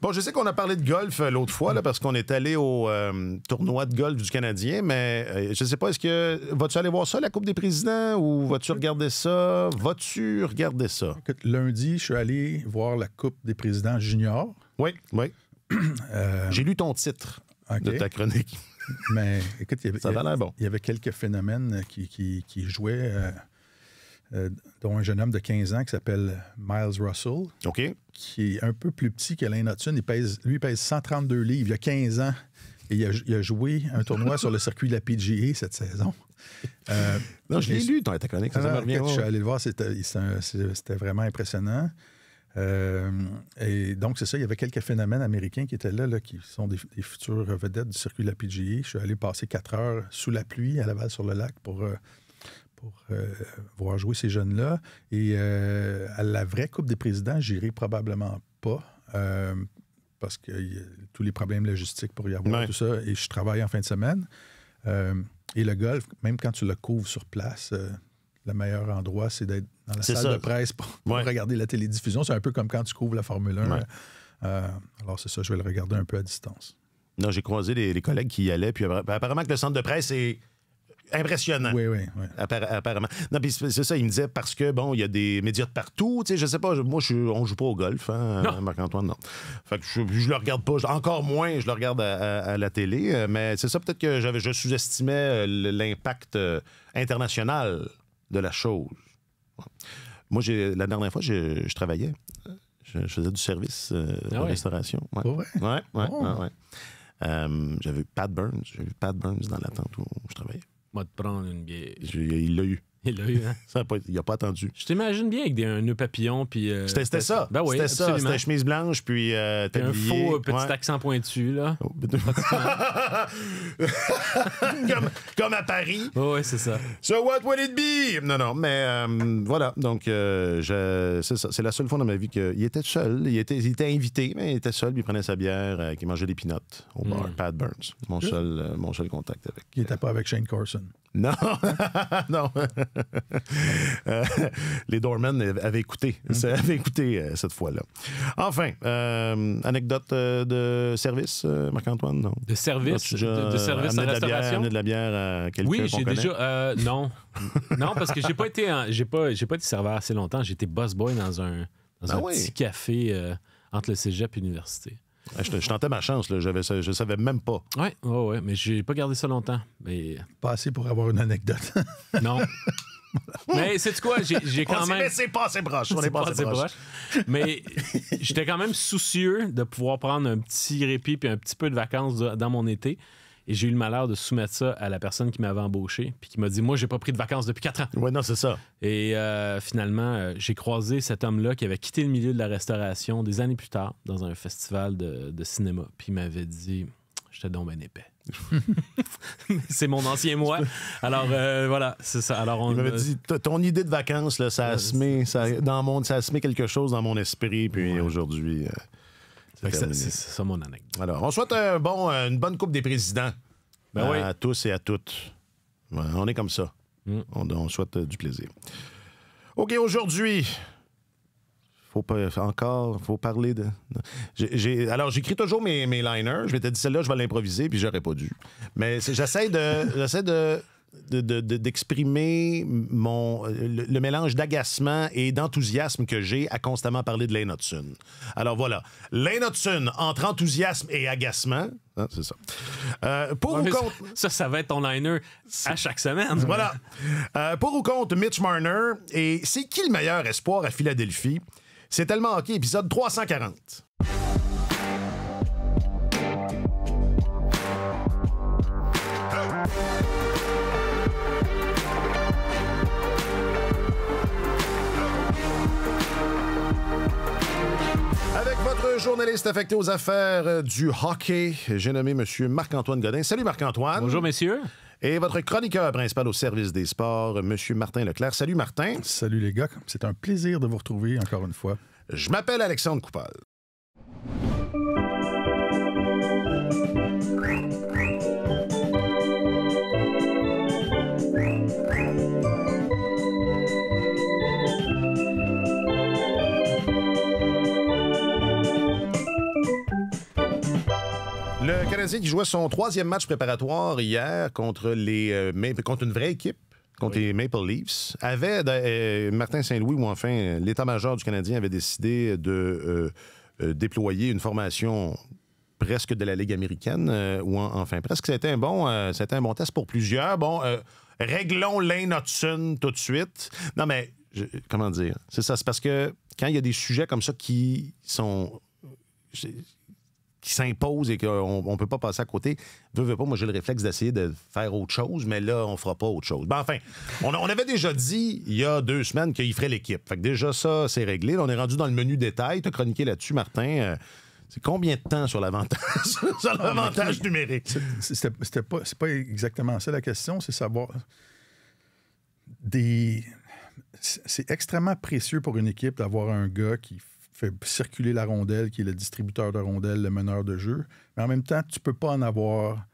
Bon, je sais qu'on a parlé de golf l'autre fois, là, parce qu'on est allé au tournoi de golf du Canadien, mais je sais pas, vas-tu aller voir ça, la Coupe des présidents, ou vas-tu regarder ça? Écoute, lundi, je suis allé voir la Coupe des présidents juniors. Oui. J'ai lu ton titre de ta chronique. Mais écoute, ça va l'air bon. Il y avait quelques phénomènes qui jouaient, dont un jeune homme de 15 ans qui s'appelle Miles Russell, qui est un peu plus petit qu'Alain Hudson. Lui pèse 132 livres. Il y a 15 ans, et il a joué un tournoi sur le circuit de la PGA cette saison. Non, je l'ai lu, ta chronique. Je suis allé le voir, c'était vraiment impressionnant. Et donc, c'est ça, il y avait quelques phénomènes américains qui étaient là qui sont des futures vedettes du circuit de la PGA. Je suis allé passer 4 heures sous la pluie à Laval-sur-le-Lac pour voir jouer ces jeunes-là. Et à la vraie Coupe des présidents, j'irai probablement pas parce que tous les problèmes logistiques pour y avoir, tout ça, et je travaille en fin de semaine. Et le golf, même quand tu le couvres sur place, le meilleur endroit, c'est d'être dans la salle de presse pour regarder la télédiffusion. C'est un peu comme quand tu couvres la Formule 1. Alors, c'est ça, je vais le regarder un peu à distance. Non, j'ai croisé les collègues qui y allaient, puis apparemment que le centre de presse est impressionnant. Oui. Apparemment. Non, puis c'est ça, il me disait, parce que, bon, il y a des médias de partout. Tu sais, je sais pas, moi, on joue pas au golf, hein, Marc-Antoine, non. Fait que je le regarde pas. Encore moins, je le regarde à la télé. Mais c'est ça, peut-être que je sous-estimais l'impact international de la chose. Moi, la dernière fois, je travaillais. Je faisais du service de restauration. Ouais. J'avais vu Pat Burns. J'ai vu Pat Burns dans la tente où je travaillais. Moi, te prendre une bière. Il l'a eu. Il l'a eu, hein? Il n'a pas attendu. Je t'imagine bien avec un nœud papillon. Puis, c'était ça. Ben oui, c'était ça. C'était chemise blanche, puis un faux petit accent pointu, là. comme à Paris. Oui, c'est ça. So what would it be? Non, mais voilà. Donc, c'est ça. C'est la seule fois dans ma vie qu'il était seul. Il était invité, mais il était seul, puis il prenait sa bière, qu'il mangeait des peanuts au bar. Pat Burns. Mon seul contact avec. Il n'était pas avec Shane Carson. Non. Non. Les Doormen avaient écouté. Cette fois-là. Enfin, anecdote de service, Marc-Antoine, non? De service? De service à restauration? Amener de la bière à quelqu'un Oui, qu'on j'ai connaît? déjà... non. Non, parce que j'ai pas été serveur assez longtemps. J'ai été boss-boy dans un petit café entre le cégep et l'université. Je tentais ma chance, là. Je savais même pas. Oui, mais j'ai pas gardé ça longtemps. Mais... Pas assez pour avoir une anecdote. Non. Mais c'est quoi, j'ai quand même... C'est pas assez proche. On est pas assez proche. Mais j'étais quand même soucieux de pouvoir prendre un petit répit puis un petit peu de vacances dans mon été. Et j'ai eu le malheur de soumettre ça à la personne qui m'avait embauché puis qui m'a dit, moi, j'ai pas pris de vacances depuis 4 ans. Oui, non, c'est ça. Et finalement, j'ai croisé cet homme-là qui avait quitté le milieu de la restauration des années plus tard dans un festival de cinéma. Puis il m'avait dit, j'étais donc ben épais. C'est mon ancien moi. Alors, voilà, c'est ça. Alors, il m'avait dit, ton idée de vacances, là, ça se met quelque chose dans mon esprit. Puis aujourd'hui... c'est ça mon anecdote. Alors, on souhaite une bonne Coupe des présidents à tous et à toutes. Ouais, on est comme ça. On souhaite du plaisir. OK, aujourd'hui, faut parler de... Alors, j'écris toujours mes liners. Je m'étais dit, celle-là, je vais l'improviser, puis j'aurais pas dû. Mais j'essaie d'exprimer le mélange d'agacement et d'enthousiasme que j'ai à constamment parler de Lane Hudson. Alors voilà, Lane Hudson entre enthousiasme et agacement, hein, c'est ça. Pour ou contre... Ça va être ton liner à chaque semaine. Voilà. Pour ou contre Mitch Marner, et c'est qui le meilleur espoir à Philadelphie? C'est tellement hockey, épisode 340. Avec votre journaliste affecté aux affaires du hockey, j'ai nommé M. Marc-Antoine Godin. Salut Marc-Antoine. Bonjour messieurs. Et votre chroniqueur principal au service des sports, M. Martin Leclerc. Salut Martin. Salut les gars. C'est un plaisir de vous retrouver encore une fois. Je m'appelle Alexandre Coupal. Le Canadien qui jouait son 3e match préparatoire hier contre une vraie équipe, contre les Maple Leafs, avait Martin Saint-Louis, ou enfin l'état-major du Canadien avait décidé de déployer une formation presque de la Ligue américaine, ou enfin presque. C'était un bon test pour plusieurs. Bon, réglons Lane Hutson tout de suite. Non, mais comment dire? C'est ça, c'est parce que quand il y a des sujets comme ça qui s'imposent et qu'on ne peut pas passer à côté, veux pas, moi j'ai le réflexe d'essayer de faire autre chose, mais là, on ne fera pas autre chose. Ben, enfin, on avait déjà dit il y a 2 semaines qu'il ferait l'équipe. Fait que déjà, ça, c'est réglé. Là, on est rendu dans le menu détail. Tu as chroniqué là-dessus, Martin. C'est combien de temps sur l'avantage numérique? C'est pas exactement ça la question, c'est savoir... C'est extrêmement précieux pour une équipe d'avoir un gars qui fait circuler la rondelle, qui est le distributeur de rondelle, le meneur de jeu. Mais en même temps, tu peux pas en avoir...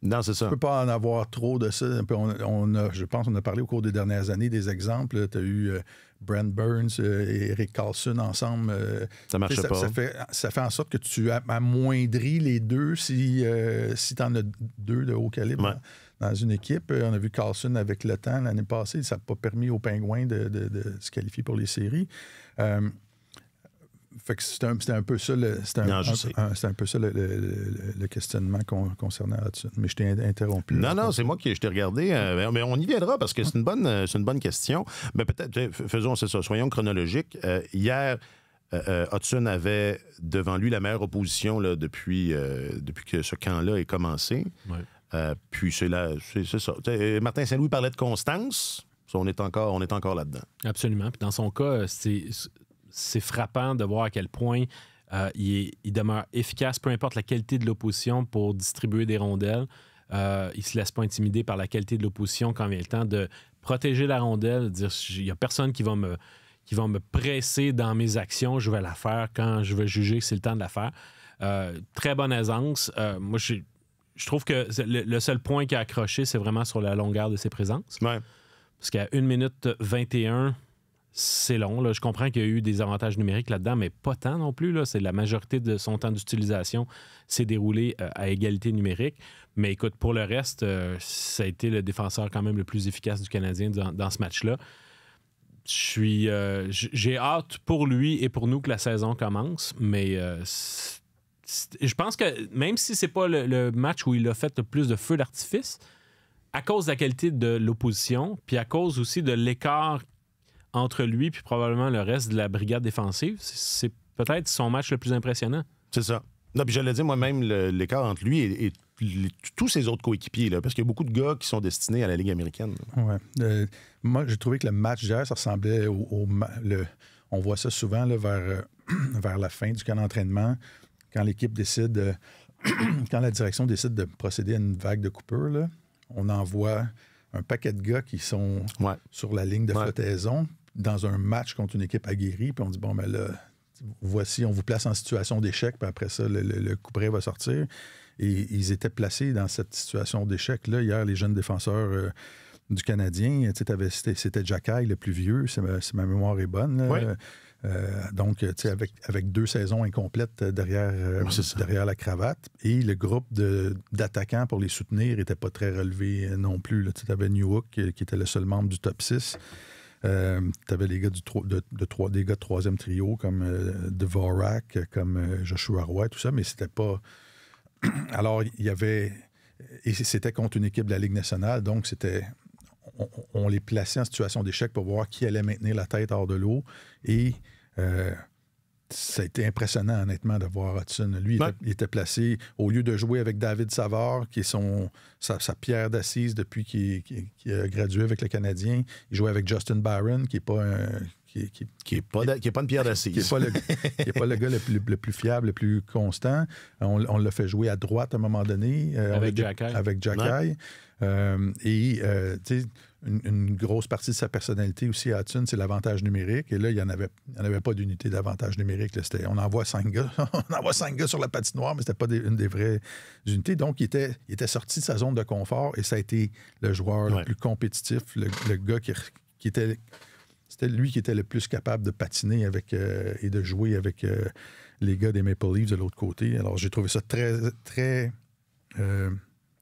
Non, c'est ça. Tu peux pas en avoir trop de ça. Je pense qu'on a parlé au cours des dernières années des exemples. Tu as eu Brent Burns et Erik Karlsson ensemble. Ça marche pas. Ça fait en sorte que tu amoindris les deux si tu en as 2 de haut calibre dans une équipe. On a vu Karlsson avec le temps l'année passée. Ça n'a pas permis aux Pingouins de se qualifier pour les séries. Fait que c'était un peu ça le questionnement concernant Hudson. Mais je t'ai interrompu. Non, c'est moi qui je t'ai regardé. Mais on y viendra parce que c'est une bonne question. Mais peut-être, faisons c'est ça, soyons chronologiques. Hier, Hudson avait devant lui la meilleure opposition là, depuis que ce camp-là est commencé. Ouais. Puis c'est ça. Martin Saint-Louis parlait de constance. On est encore là-dedans. Absolument. Puis dans son cas, c'est frappant de voir à quel point il demeure efficace, peu importe la qualité de l'opposition, pour distribuer des rondelles. Il ne se laisse pas intimider par la qualité de l'opposition quand vient le temps de protéger la rondelle, de dire il n'y a personne qui va me presser dans mes actions, je vais la faire quand je vais juger que c'est le temps de la faire. Très bonne aisance. Moi, je trouve que le seul point qui a accroché, c'est vraiment sur la longueur de ses présences. Ouais. Parce qu'à 1 minute 21... c'est long. Là. Je comprends qu'il y a eu des avantages numériques là-dedans, mais pas tant non plus. Là. C'est la majorité de son temps d'utilisation s'est déroulé à égalité numérique. Mais écoute, pour le reste, ça a été le défenseur quand même le plus efficace du Canadien dans ce match-là. J'ai hâte pour lui et pour nous que la saison commence, mais je pense que même si c'est pas le match où il a fait le plus de feux d'artifice, à cause de la qualité de l'opposition, puis à cause aussi de l'écart entre lui puis probablement le reste de la brigade défensive, c'est peut-être son match le plus impressionnant. C'est ça. Non, puis j'allais dire moi-même l'écart entre lui et tous ses autres coéquipiers, là, parce qu'il y a beaucoup de gars qui sont destinés à la Ligue américaine. Ouais. Moi, j'ai trouvé que le match d'hier, ça ressemblait on voit ça souvent là, vers la fin du camp d'entraînement, quand l'équipe décide, quand la direction décide de procéder à une vague de coupure, là, on envoie un paquet de gars qui sont sur la ligne de flottaison dans un match contre une équipe aguerrie, puis on dit, bon, ben là, voici, on vous place en situation d'échec, puis après ça, le coup près va sortir. Et ils étaient placés dans cette situation d'échec-là. Hier, les jeunes défenseurs du Canadien, c'était Jacky, le plus vieux, si ma mémoire est bonne. Là. Oui. Donc, avec 2 saisons incomplètes derrière la cravate. Et le groupe d'attaquants pour les soutenir n'était pas très relevé non plus. Tu avais Newhook, qui était le seul membre du top 6. Tu avais les gars des gars de 3e trio, comme Dvorak, comme Joshua Roy, tout ça, mais c'était pas... Alors, il y avait... Et c'était contre une équipe de la Ligue nationale, donc c'était... On les plaçait en situation d'échec pour voir qui allait maintenir la tête hors de l'eau. Et ça a été impressionnant, honnêtement, de voir Hudson. Lui, il était placé, au lieu de jouer avec David Savard, qui est sa pierre d'assise depuis qu'il a gradué avec le Canadien, il jouait avec Justin Barron, qui n'est pas qui est pas une pierre d'assise. Qui n'est pas le gars le plus fiable, le plus constant. On l'a fait jouer à droite à un moment donné. Avec Jacky. Une grosse partie de sa personnalité aussi à Hudson, c'est l'avantage numérique. Et là, il n'y en avait pas d'unité d'avantage numérique. Là. On envoie 5 gars. On envoie 5 gars sur la patinoire, mais ce n'était pas une des vraies unités. Donc, il était sorti de sa zone de confort et ça a été le joueur le plus compétitif, le gars qui était... C'était lui qui était le plus capable de patiner et de jouer avec les gars des Maple Leafs de l'autre côté. Alors, j'ai trouvé ça très, très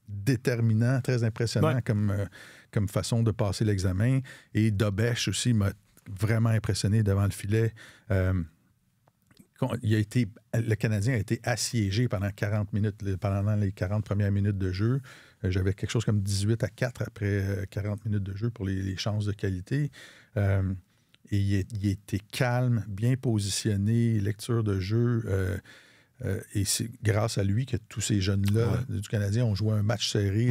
déterminant, très impressionnant comme façon de passer l'examen. Et Dobeš aussi m'a vraiment impressionné devant le filet. Le Canadien a été assiégé pendant 40 minutes, pendant les 40 premières minutes de jeu. J'avais quelque chose comme 18-4 après 40 minutes de jeu pour les chances de qualité. Et il était calme, bien positionné, lecture de jeu. Et c'est grâce à lui que tous ces jeunes-là du Canadien ont joué un match serré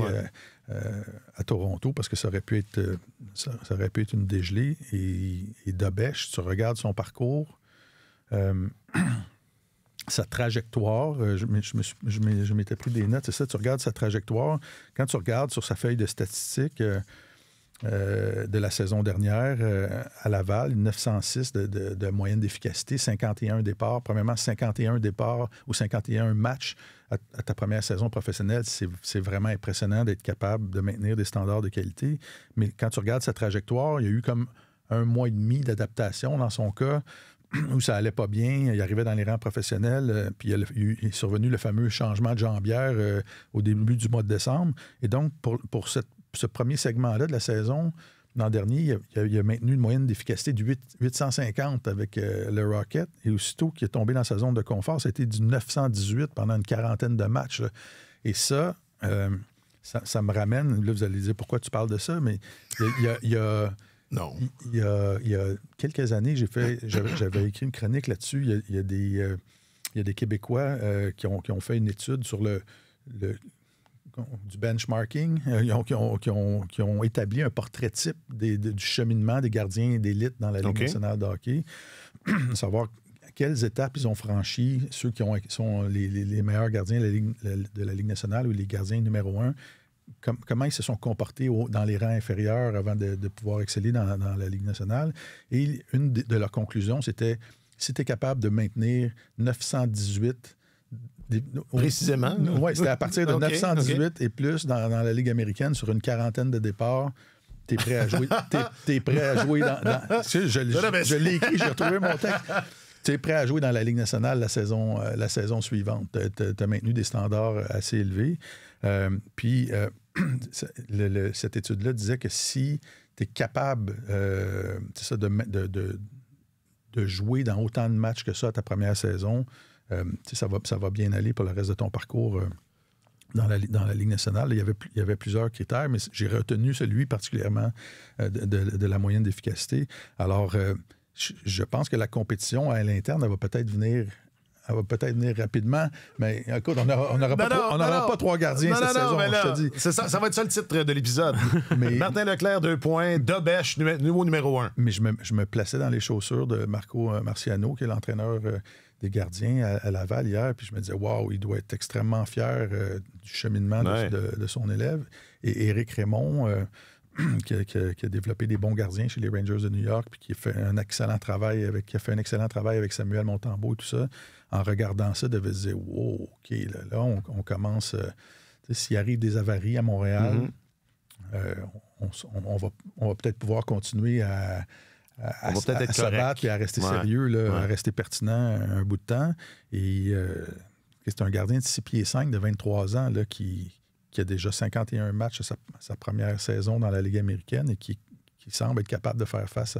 à Toronto, parce que ça aurait pu être une dégelée. Et Dobeš, tu regardes son parcours, sa trajectoire, je m'étais pris des notes, c'est ça, tu regardes sa trajectoire. Quand tu regardes sur sa feuille de statistiques de la saison dernière à Laval, 906 de moyenne d'efficacité, 51 départs. Premièrement, 51 départs ou 51 matchs à ta première saison professionnelle, c'est vraiment impressionnant d'être capable de maintenir des standards de qualité. Mais quand tu regardes sa trajectoire, il y a eu comme 1 mois et demi d'adaptation dans son cas, où ça allait pas bien, il arrivait dans les rangs professionnels, puis il est survenu le fameux changement de jambière au début du mois de décembre. Et donc, pour ce premier segment-là de la saison, l'an dernier, il a maintenu une moyenne d'efficacité de 850 avec le Rocket. Et aussitôt qu'il est tombé dans sa zone de confort, ça a été du 918 pendant une quarantaine de matchs. Là. Et ça me ramène... Là, vous allez dire, pourquoi tu parles de ça? Mais il y a Non. Il y a quelques années, j'avais écrit une chronique là-dessus. Il y a des Québécois qui ont fait une étude sur du benchmarking. Qui ont établi un portrait type du cheminement des gardiens d'élite dans la Ligue nationale de hockey. Savoir quelles étapes ils ont franchies, ceux qui sont les meilleurs gardiens de la Ligue nationale ou les gardiens numéro 1. Comment ils se sont comportés dans les rangs inférieurs avant de pouvoir exceller dans la Ligue nationale. Et une de leurs conclusions, c'était si tu es capable de maintenir 918... Précisément? Oui, c'était à partir de 918 et plus dans la Ligue américaine sur une quarantaine de départs. Tu es prêt à jouer. T'es prêt à jouer dans je l'ai écrit, j'ai retrouvé mon texte. Tu es prêt à jouer dans la Ligue nationale la saison suivante. Tu as maintenu des standards assez élevés. Puis, cette étude-là disait que si tu es capable de jouer dans autant de matchs que ça à ta première saison, ça va bien aller pour le reste de ton parcours dans la Ligue nationale. Il y avait plusieurs critères, mais j'ai retenu celui particulièrement de la moyenne d'efficacité. Alors, je pense que la compétition à l'interne, elle va peut-être venir rapidement, mais écoute, on n'aura pas 3 gardiens cette saison, je te dis. C'est ça va être ça le titre de l'épisode. Martin Leclerc, 2 points, Dobeš, numéro 1. Mais je me plaçais dans les chaussures de Marco Marciano, qui est l'entraîneur des gardiens à Laval hier, puis je me disais, waouh, il doit être extrêmement fier du cheminement de son élève. Et Éric Raymond... qui a développé des bons gardiens chez les Rangers de New York, puis qui a fait un excellent travail avec Samuel Montembeault et tout ça. En regardant ça, devait se dire, wow, OK, là on commence... s'il arrive des avaries à Montréal, on va peut-être pouvoir continuer à se battre et à rester sérieux, à rester pertinent un bout de temps. Et c'est un gardien de 6 pieds 5 de 23 ans là, qui a déjà 51 matchs à sa première saison dans la Ligue américaine et qui semble être capable de faire face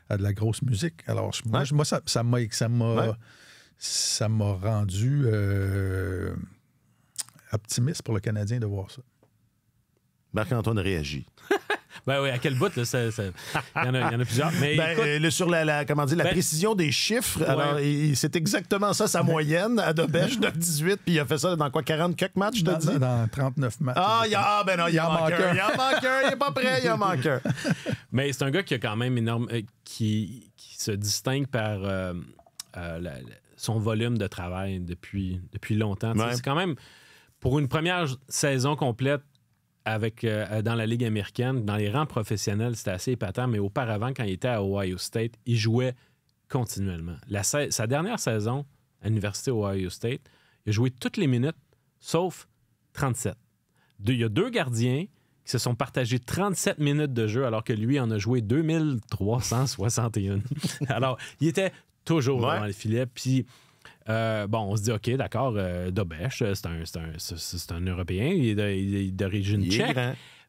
à de la grosse musique. Alors, moi ça m'a rendu optimiste pour le Canadien de voir ça. Marc-Antoine réagit. Ben oui, à quel bout, là, il y en a plusieurs. Mais sur la précision des chiffres, alors c'est exactement ça, sa moyenne à Dobeš, 9-18, puis il a fait ça dans quoi, 40 quelques matchs, je te dis? Dans 39 matchs. Il en manque un. Il n'est pas prêt, il en manque un. Mais c'est un gars qui a quand même qui se distingue par son volume de travail depuis longtemps. Ouais. C'est quand même, pour une première saison complète, dans la Ligue américaine, dans les rangs professionnels, c'était assez épatant, mais auparavant, quand il était à Ohio State, il jouait continuellement. Sa dernière saison à l'Université Ohio State, il a joué toutes les minutes, sauf 37. Il y a 2 gardiens qui se sont partagés 37 minutes de jeu, alors que lui en a joué 2361. Alors, il était toujours dans le filet, puis On se dit, OK, d'accord, Dobeš, c'est un Européen, il est d'origine tchèque,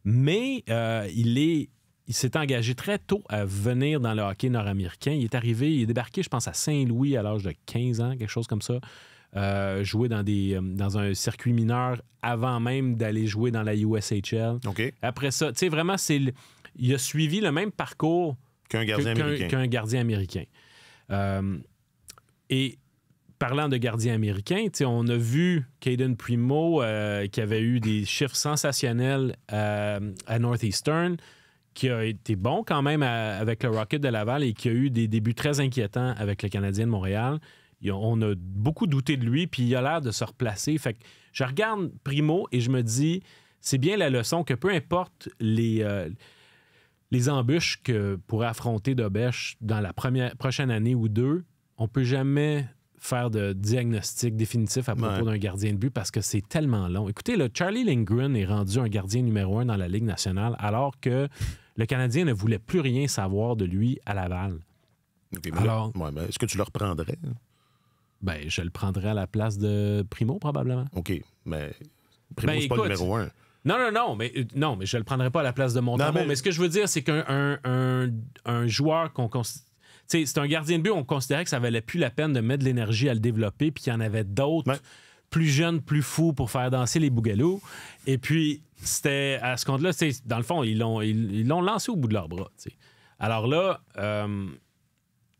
mais il s'est engagé très tôt à venir dans le hockey nord-américain. Il est débarqué, je pense, à Saint-Louis à l'âge de 15 ans, quelque chose comme ça. Jouer dans un circuit mineur avant même d'aller jouer dans la USHL. Okay. Après ça, tu sais, vraiment, il a suivi le même parcours qu'un gardien américain. Et parlant de gardien américain, on a vu Caden Primo qui avait eu des chiffres sensationnels à Northeastern, qui a été bon quand même avec le Rocket de Laval et qui a eu des débuts très inquiétants avec le Canadien de Montréal. On a beaucoup douté de lui, puis il a l'air de se replacer. Fait que je regarde Primo et je me dis, c'est bien la leçon que peu importe les embûches que pourrait affronter Dobeš dans la prochaine année ou deux, on ne peut jamais faire de diagnostic définitif à propos d'un gardien de but parce que c'est tellement long. Écoutez, Charlie Lindgren est rendu un gardien numéro 1 dans la Ligue nationale alors que le Canadien ne voulait plus rien savoir de lui à Laval. Okay, alors, est-ce que tu le reprendrais? Je le prendrais à la place de Primo, probablement. OK, mais Primo, c'est pas le numéro 1. Non, mais je le prendrais pas à la place de Montembeault. Mais ce que je veux dire, c'est qu'un joueur qu'on considère... C'est un gardien de but, on considérait que ça valait plus la peine de mettre de l'énergie à le développer, puis qu'il y en avait d'autres plus jeunes, plus fous pour faire danser les bougalous. Et puis, c'était à ce compte-là, dans le fond, ils l'ont lancé au bout de leurs bras. T'sais. Alors là,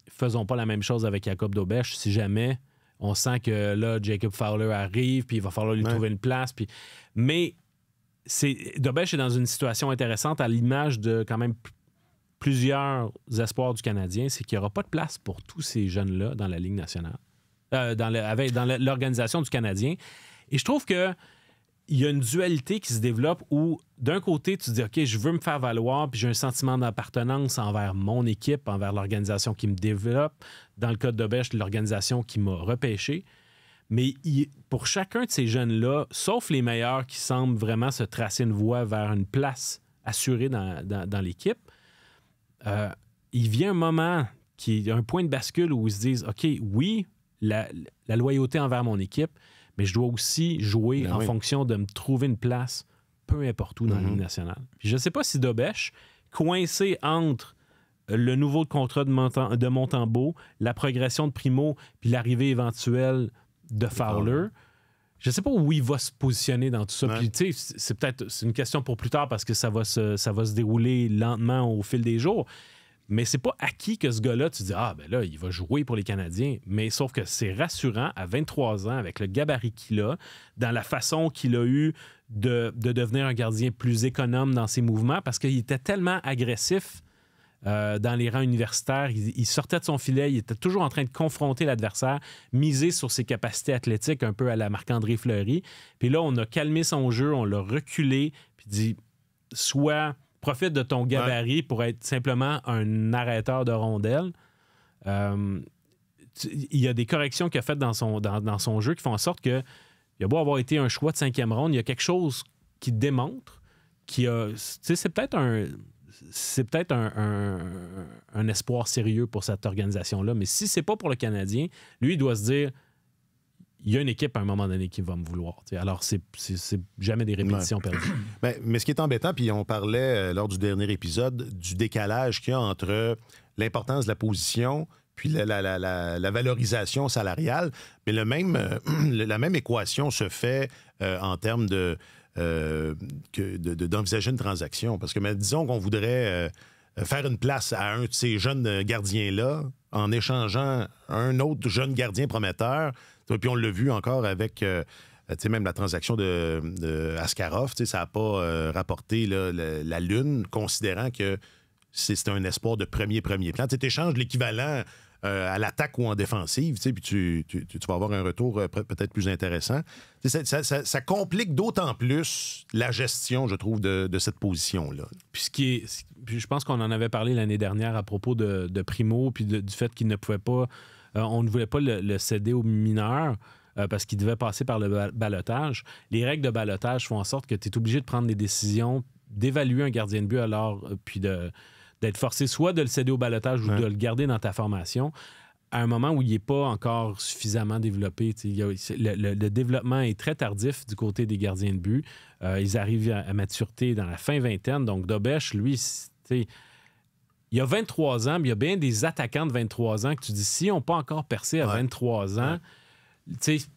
faisons pas la même chose avec Jakub Dobeš. Si jamais on sent que là, Jacob Fowler arrive, puis il va falloir lui trouver une place. Mais Dobeš est dans une situation intéressante à l'image de quand même plusieurs espoirs du Canadien, c'est qu'il n'y aura pas de place pour tous ces jeunes-là dans la Ligue nationale, dans l'organisation du Canadien. Et je trouve qu'il y a une dualité qui se développe où, d'un côté, tu te dis, OK, je veux me faire valoir, puis j'ai un sentiment d'appartenance envers mon équipe, envers l'organisation qui me développe. Dans le cas de Dobeš, l'organisation qui m'a repêché. Mais pour chacun de ces jeunes-là, sauf les meilleurs qui semblent vraiment se tracer une voie vers une place assurée dans l'équipe, il vient un moment qui est un point de bascule où ils se disent, OK, oui, la loyauté envers mon équipe, mais je dois aussi jouer en fonction de me trouver une place peu importe où dans la Ligue nationale. Puis je ne sais pas si Dobeš, coincé entre le nouveau contrat de Montembeault, la progression de Primo, puis l'arrivée éventuelle de Fowler, je ne sais pas où il va se positionner dans tout ça. Puis, tu sais, c'est une question pour plus tard parce que ça va se dérouler lentement au fil des jours. Mais c'est pas acquis que ce gars-là, tu dis, là, il va jouer pour les Canadiens. Mais sauf que c'est rassurant à 23 ans, avec le gabarit qu'il a, dans la façon qu'il a eu de devenir un gardien plus économe dans ses mouvements parce qu'il était tellement agressif dans les rangs universitaires. Il sortait de son filet, il était toujours en train de confronter l'adversaire, miser sur ses capacités athlétiques un peu à la Marc-André Fleury. Puis là, on a calmé son jeu, on l'a reculé, puis dit, profite de ton gabarit pour être simplement un arrêteur de rondelles. Il y a des corrections qu'il a faites dans son jeu qui font en sorte que il a beau avoir été un choix de 5e ronde, il y a quelque chose qui démontre c'est peut-être un espoir sérieux pour cette organisation-là. Mais si c'est pas pour le Canadien, lui, il doit se dire il y a une équipe à un moment donné qui va me vouloir. T'sais. Alors, c'est jamais des répétitions perdues. Mais ce qui est embêtant, puis on parlait lors du dernier épisode du décalage qu'il y a entre l'importance de la position puis la valorisation salariale. Mais la même équation se fait en termes d'envisager une transaction. Parce que disons qu'on voudrait faire une place à un de ces jeunes gardiens-là en échangeant un autre jeune gardien prometteur. Puis on l'a vu encore avec même la transaction de Askarov. Ça n'a pas rapporté la Lune, considérant que c'est un espoir de premier plan. Tu échanges l'équivalent à l'attaque ou en défensive, puis tu vas avoir un retour peut-être plus intéressant. Ça complique d'autant plus la gestion, je trouve, de cette position-là. Puis je pense qu'on en avait parlé l'année dernière à propos de Primo, puis du fait qu'il ne pouvait pas... on ne voulait pas le céder aux mineurs parce qu'il devait passer par le ballottage. Les règles de ballottage font en sorte que tu es obligé de prendre des décisions, d'évaluer un gardien de but puis d'être forcé soit de le céder au ballottage ou de le garder dans ta formation. à un moment où il n'est pas encore suffisamment développé. Le développement est très tardif du côté des gardiens de but. Ils arrivent à maturité dans la fin vingtaine. Donc, Dobeš, lui, il a 23 ans, mais il y a bien des attaquants de 23 ans que tu dis, si on n'a pas encore percé à 23 ans,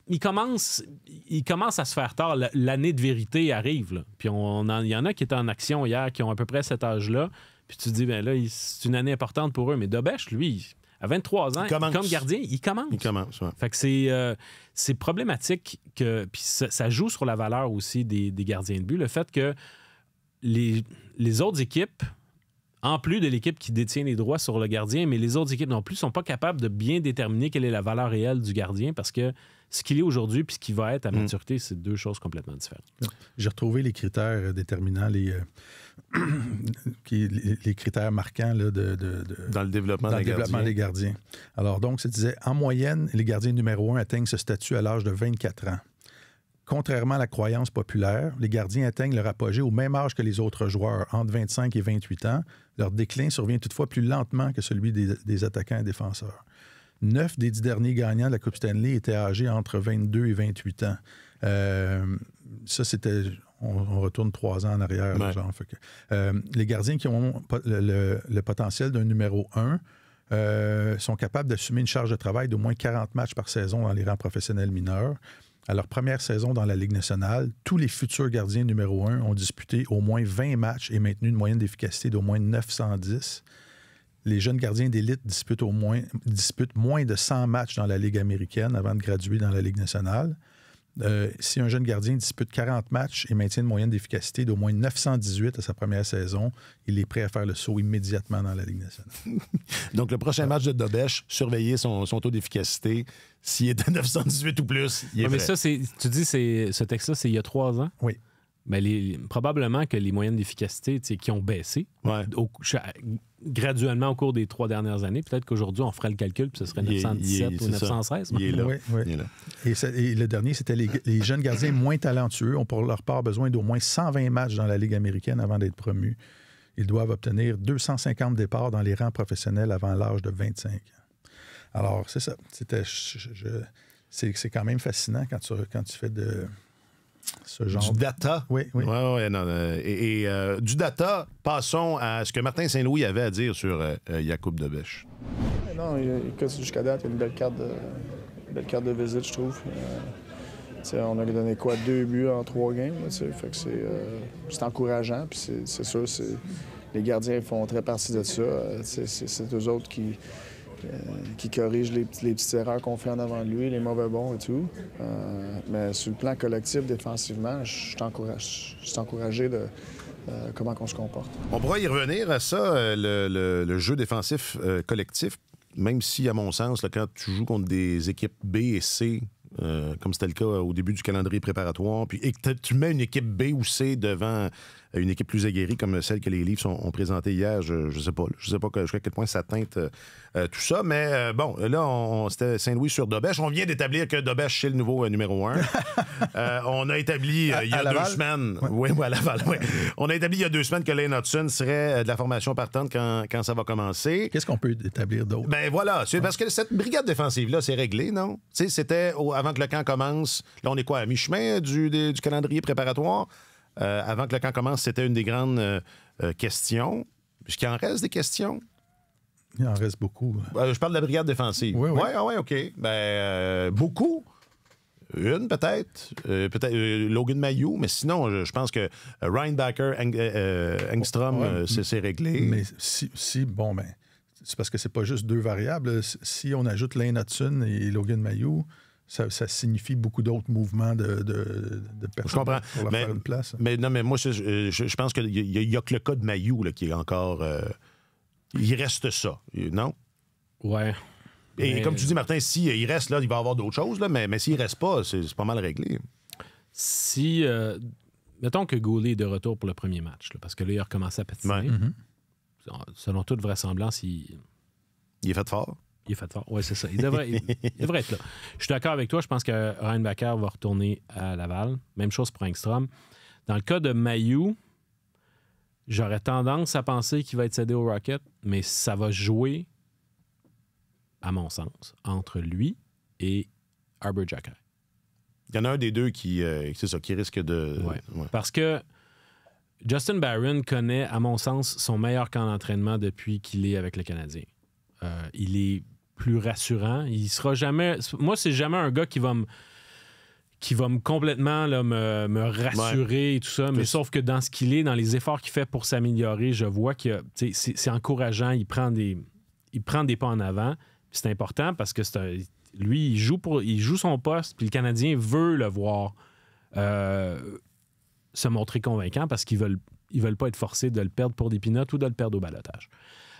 il commence à se faire tard. L'année de vérité arrive. Là. Puis il y en a qui étaient en action hier, qui ont à peu près cet âge-là. Puis tu te dis, ben là, c'est une année importante pour eux. Mais Dobeš, lui, à 23 ans, comme gardien, il commence. Il commence, ouais. Fait que c'est problématique que. Puis ça joue sur la valeur aussi des gardiens de but. Le fait que les autres équipes, en plus de l'équipe qui détient les droits sur le gardien, mais les autres équipes non plus ne sont pas capables de bien déterminer quelle est la valeur réelle du gardien parce que ce qu'il est aujourd'hui puis ce qu'il va être à maturité, c'est deux choses complètement différentes. J'ai retrouvé les critères déterminants, les critères marquants là, dans le développement, des gardiens. Alors donc, ça disait, en moyenne, les gardiens numéro 1 atteignent ce statut à l'âge de 24 ans. Contrairement à la croyance populaire, les gardiens atteignent leur apogée au même âge que les autres joueurs, entre 25 et 28 ans. Leur déclin survient toutefois plus lentement que celui des attaquants et défenseurs. 9 des 10 derniers gagnants de la Coupe Stanley étaient âgés entre 22 et 28 ans. Ça, c'était... On retourne 3 ans en arrière. Ouais. Genre, fait que, les gardiens qui ont le potentiel d'un numéro 1 sont capables d'assumer une charge de travail d'au moins 40 matchs par saison dans les rangs professionnels mineurs. À leur première saison dans la Ligue nationale, tous les futurs gardiens numéro 1 ont disputé au moins 20 matchs et maintenu une moyenne d'efficacité d'au moins 910. Les jeunes gardiens d'élite disputent moins de 100 matchs dans la Ligue américaine avant de graduer dans la Ligue nationale. Si un jeune gardien dispute 40 matchs et maintient une moyenne d'efficacité d'au moins 918 à sa première saison, il est prêt à faire le saut immédiatement dans la Ligue nationale. Donc, le prochain match de Dobeš, surveiller son taux d'efficacité. S'il est à 918 ou plus, il est prêt. Mais ça, tu dis, ce texte-là, c'est il y a 3 ans? Oui. Ben probablement que les moyennes d'efficacité qui ont baissé graduellement au cours des 3 dernières années. Peut-être qu'aujourd'hui, on ferait le calcul puis ce serait 917 ou 916. Il est là. Oui. Il est là. Et le dernier, c'était les jeunes gardiens moins talentueux ont pour leur part besoin d'au moins 120 matchs dans la Ligue américaine avant d'être promus. Ils doivent obtenir 250 départs dans les rangs professionnels avant l'âge de 25 ans. Alors, c'est ça. C'est quand même fascinant quand tu fais de... ce genre. Du data. Oui. Ouais, non, du data, passons à ce que Martin Saint-Louis avait à dire sur Jakub Dobeš. Non, jusqu'à date, il y a une belle carte de visite, je trouve. On a donné 2 buts en 3 games. Fait que c'est encourageant. Puis c'est sûr, les gardiens font très partie de ça. C'est eux autres qui corrigent les petites erreurs qu'on fait en avant de lui, les mauvais bons et tout. Mais sur le plan collectif, défensivement, je suis encouragé de comment on se comporte. On pourra y revenir à ça, le jeu défensif collectif, même si, à mon sens, là, quand tu joues contre des équipes B et C, comme c'était le cas au début du calendrier préparatoire, puis et que tu mets une équipe B ou C devant une équipe plus aguerrie comme celle que les Leafs ont présentée hier, je sais pas jusqu'à quel point ça teinte tout ça, mais bon, là, c'était Saint-Louis sur Dobeš. On vient d'établir que Dobeš, c'est le nouveau numéro 1. On a établi il y a 2 semaines... Oui, à Laval, oui. On a établi il y a 2 semaines que Lane Hudson serait de la formation partante quand ça va commencer. Qu'est-ce qu'on peut établir d'autre? Ben voilà, c'est parce que cette brigade défensive-là, c'est réglé, non? Tu sais, c'était avant que le camp commence. Là, on est quoi, à mi-chemin du calendrier préparatoire? Avant que le camp commence, c'était une des grandes questions. Est-ce qu'il en reste des questions? Il en reste beaucoup. Je parle de la brigade défensive. Oui. Ouais, OK. Ben, beaucoup. Une, peut-être. Logan Mailloux. Mais sinon, je pense que Reinbacher, Engstrom, c'est réglé. Mais bon, ben, c'est parce que c'est pas juste 2 variables. Si on ajoute Lane Hudson et Logan Mailloux, ça signifie beaucoup d'autres mouvements de personnes. Je comprends. Pour leur faire une place. Mais non, mais moi, je pense qu'il y a que le cas de Mailloux là, qui est encore... il reste ça, non? Ouais. Et mais... comme tu dis, Martin, s'il reste là, il va y avoir d'autres choses, là, mais s'il reste pas, c'est pas mal réglé. Si... mettons que Goulet est de retour pour le premier match, là, parce que là, il a recommencé à patiner. Ouais. Selon toute vraisemblance, il est fait fort. Il est fait fort. Oui, c'est ça. Il devrait être là. Je suis d'accord avec toi. Je pense que Reinbacher va retourner à Laval. Même chose pour Engstrom. Dans le cas de Mailloux, j'aurais tendance à penser qu'il va être cédé au Rocket, mais ça va jouer à mon sens, entre lui et Arber Xhekaj. Il y en a un des deux qui risque de... Ouais. Parce que Justin Barron connaît, à mon sens, son meilleur camp d'entraînement depuis qu'il est avec le Canadien. Il est plus rassurant. Il sera jamais... Moi, c'est jamais un gars qui va me complètement là, me rassurer et tout ça. Mais sauf que dans ce qu'il est, dans les efforts qu'il fait pour s'améliorer, je vois que c'est encourageant. Il prend des pas en avant. C'est important parce que lui, il joue son poste, puis le Canadien veut le voir se montrer convaincant parce qu'ils veulent pas être forcés de le perdre pour des peanuts ou de le perdre au balotage.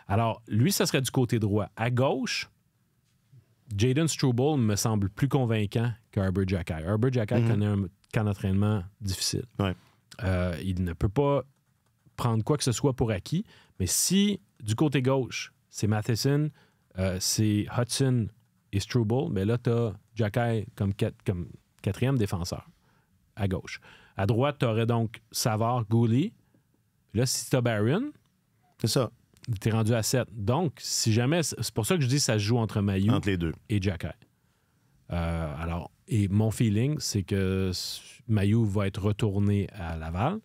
Alors, lui, ça serait du côté droit. À gauche, Jayden Struble me semble plus convaincant qu'Arber Xhekaj. Arber Xhekaj connaît un camp d'entraînement difficile. Ouais. Il ne peut pas prendre quoi que ce soit pour acquis, mais si du côté gauche, c'est Matheson, c'est Hudson et Struble, bien là, tu as Xhekaj comme quatrième défenseur à gauche. À droite, tu aurais donc Savard, Gouli. Là, si tu as Barron, c'est ça. Tu es rendu à 7. Donc, si jamais... C'est pour ça que je dis que ça se joue entre Mailloux et Xhekaj. Alors, et mon feeling, c'est que Mailloux va être retourné à Laval,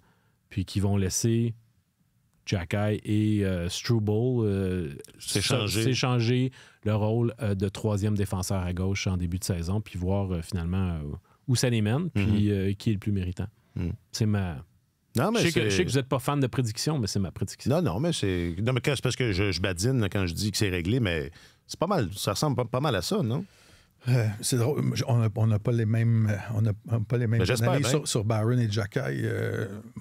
puis qu'ils vont laisser Xhekaj et Struble s'échanger le rôle de troisième défenseur à gauche en début de saison, puis voir finalement où ça les mène, puis qui est le plus méritant. C'est ma... Non, mais je sais que vous n'êtes pas fan de prédiction, mais c'est ma prédiction. Non, mais c'est parce que je badine quand je dis que c'est réglé, mais c'est pas mal. Ça ressemble pas mal à ça, non? C'est drôle. On n'a pas les mêmes analyses sur Barron et Xhekaj.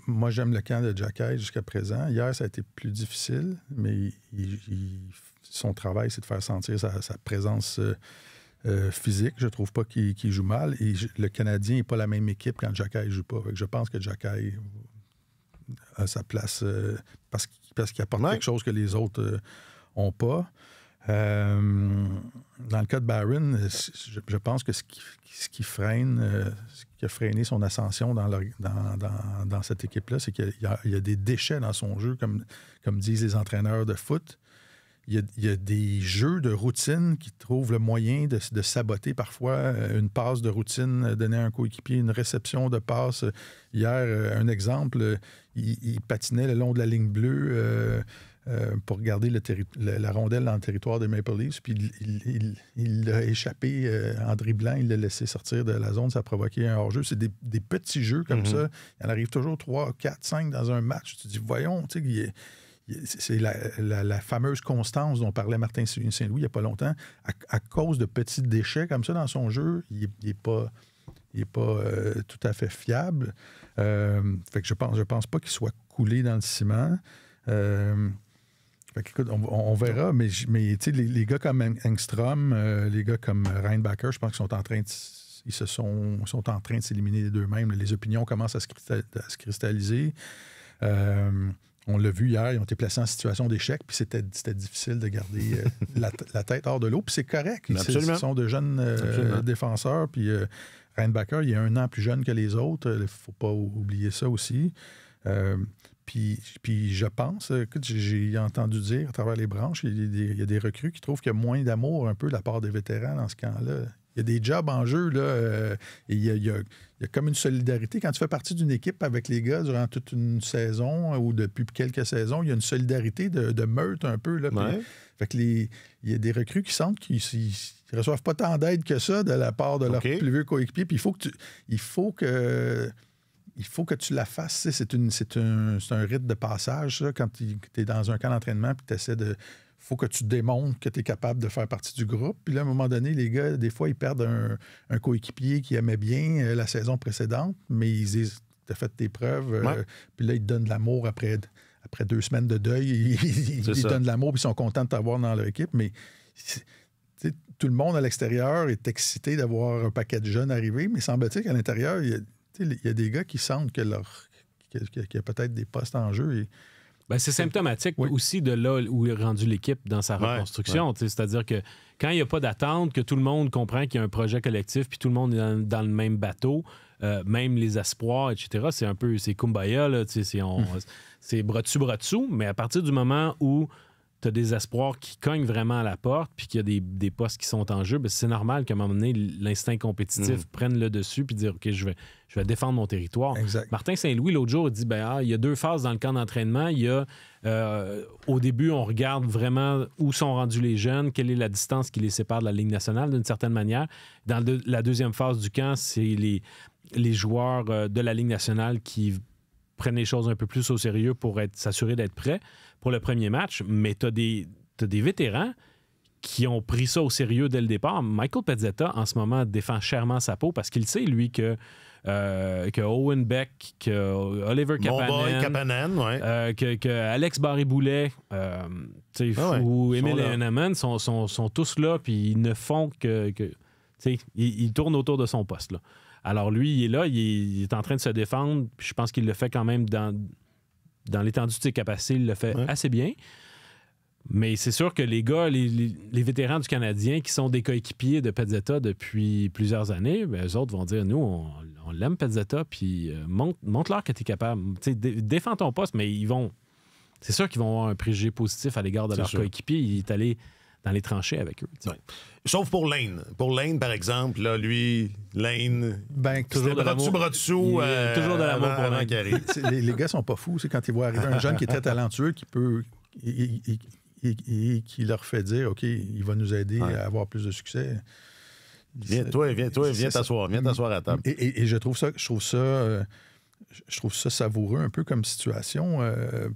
Moi, j'aime le camp de Xhekaj jusqu'à présent. Hier, ça a été plus difficile, mais son travail, c'est de faire sentir sa présence physique. Je trouve pas qu'il joue mal. Et le Canadien n'est pas la même équipe quand Xhekaj ne joue pas. Je pense que Xhekaj a sa place parce qu'il apporte quelque chose que les autres n'ont pas. Dans le cas de Barron, je pense que ce qui freine, ce qui a freiné son ascension dans cette équipe-là, c'est qu'il y a des déchets dans son jeu, comme disent les entraîneurs de foot. Il y a des jeux de routine qui trouvent le moyen de saboter parfois une passe de routine, donner à un coéquipier une réception de passe. Hier, un exemple, il patinait le long de la ligne bleue pour garder la rondelle dans le territoire des Maple Leafs, puis il l'a échappé en dribblant, il l'a laissé sortir de la zone, ça a provoqué un hors-jeu. C'est des petits jeux comme ça. Il en arrive toujours 3, 4, 5 dans un match. Tu te dis, voyons, tu sais, c'est la fameuse constance dont parlait Martin Saint-Louis il n'y a pas longtemps. À cause de petits déchets comme ça dans son jeu, il n'est pas tout à fait fiable. Fait que je pense pas qu'il soit coulé dans le ciment. Fait que, écoute, on verra, mais les gars comme Engstrom, les gars comme Reinbacher, je pense qu'ils sont en train de s'éliminer d'eux-mêmes. Les opinions commencent à se cristalliser. On l'a vu hier, ils ont été placés en situation d'échec, puis c'était difficile de garder la tête hors de l'eau, puis c'est correct. Ce sont de jeunes défenseurs, puis Reinbacher, il est 1 an plus jeune que les autres, il ne faut pas oublier ça aussi. Puis je pense, écoute, j'ai entendu dire à travers les branches, il y a des recrues qui trouvent qu'il y a moins d'amour un peu de la part des vétérans dans ce camp-là. Il y a des jobs en jeu, là, et il y a comme une solidarité. Quand tu fais partie d'une équipe avec les gars durant toute une saison ou depuis quelques saisons, il y a une solidarité de meute un peu. Là, ouais. Fait que il y a des recrues qui sentent qu'ils ne reçoivent pas tant d'aide que ça de la part de leurs plus vieux coéquipiers. Puis il faut que tu la fasses. C'est un rite de passage, ça, quand tu es dans un camp d'entraînement et tu essaies de... Il faut que tu démontres que tu es capable de faire partie du groupe. Puis là, à un moment donné, les gars, des fois, ils perdent un coéquipier qui aimait bien la saison précédente, mais ils disent, tu as fait tes preuves. Puis là, ils te donnent de l'amour après 2 semaines de deuil. Ils donnent de l'amour, puis ils sont contents de t'avoir dans leur équipe. Mais tout le monde à l'extérieur est excité d'avoir un paquet de jeunes arriver, mais semble-t-il qu'à l'intérieur, il y a des gars qui sentent qu'il y a peut-être des postes en jeu. Ben, c'est symptomatique aussi de là où est rendue l'équipe dans sa reconstruction. C'est-à-dire que quand il n'y a pas d'attente, que tout le monde comprend qu'il y a un projet collectif puis tout le monde est dans le même bateau, même les espoirs, etc., c'est kumbaya, là, c'est bras dessus, mais à partir du moment où t'as des espoirs qui cognent vraiment à la porte, puis qu'il y a des postes qui sont en jeu, ben c'est normal qu'à un moment donné, l'instinct compétitif prenne le dessus, puis dire, OK, je vais défendre mon territoire. Exact. Martin Saint-Louis, l'autre jour, il dit, il y a 2 phases dans le camp d'entraînement. Il y a, au début, on regarde vraiment où sont rendus les jeunes, quelle est la distance qui les sépare de la Ligue nationale, d'une certaine manière. Dans la deuxième phase du camp, c'est les joueurs de la Ligue nationale qui prennent les choses un peu plus au sérieux pour s'assurer d'être prêts pour le premier match. Mais tu as des vétérans qui ont pris ça au sérieux dès le départ. Michael Pezzetta, en ce moment, défend chèrement sa peau parce qu'il sait, lui, que Owen Beck, que Oliver Kapanen, que Alex Barré-Boulet ou Emile Heinemann sont tous là, puis ils ne font que ils tournent autour de son poste. Là. Alors lui, il est là, il est en train de se défendre, puis je pense qu'il le fait quand même dans l'étendue de ses capacités, il le fait assez bien. Mais c'est sûr que les gars, les vétérans du Canadien qui sont des coéquipiers de Pezzetta depuis plusieurs années, ben, eux autres vont dire, nous, on l'aime Pezzetta, puis montre-leur que tu es capable. Défends ton poste, mais c'est sûr qu'ils vont avoir un préjugé positif à l'égard de leur coéquipier. Il est allé dans les tranchées avec eux. Ouais. Sauf pour Lane. Pour Lane, par exemple, là, lui, Lane, toujours de l'amour. Bras dessous. Toujours de l'amour pour Lane. Les gars sont pas fous. C'est quand ils voient arriver un jeune qui est très talentueux, qui peut... Et qui leur fait dire, OK, il va nous aider à avoir plus de succès. Viens t'asseoir à table. Et je trouve ça savoureux un peu comme situation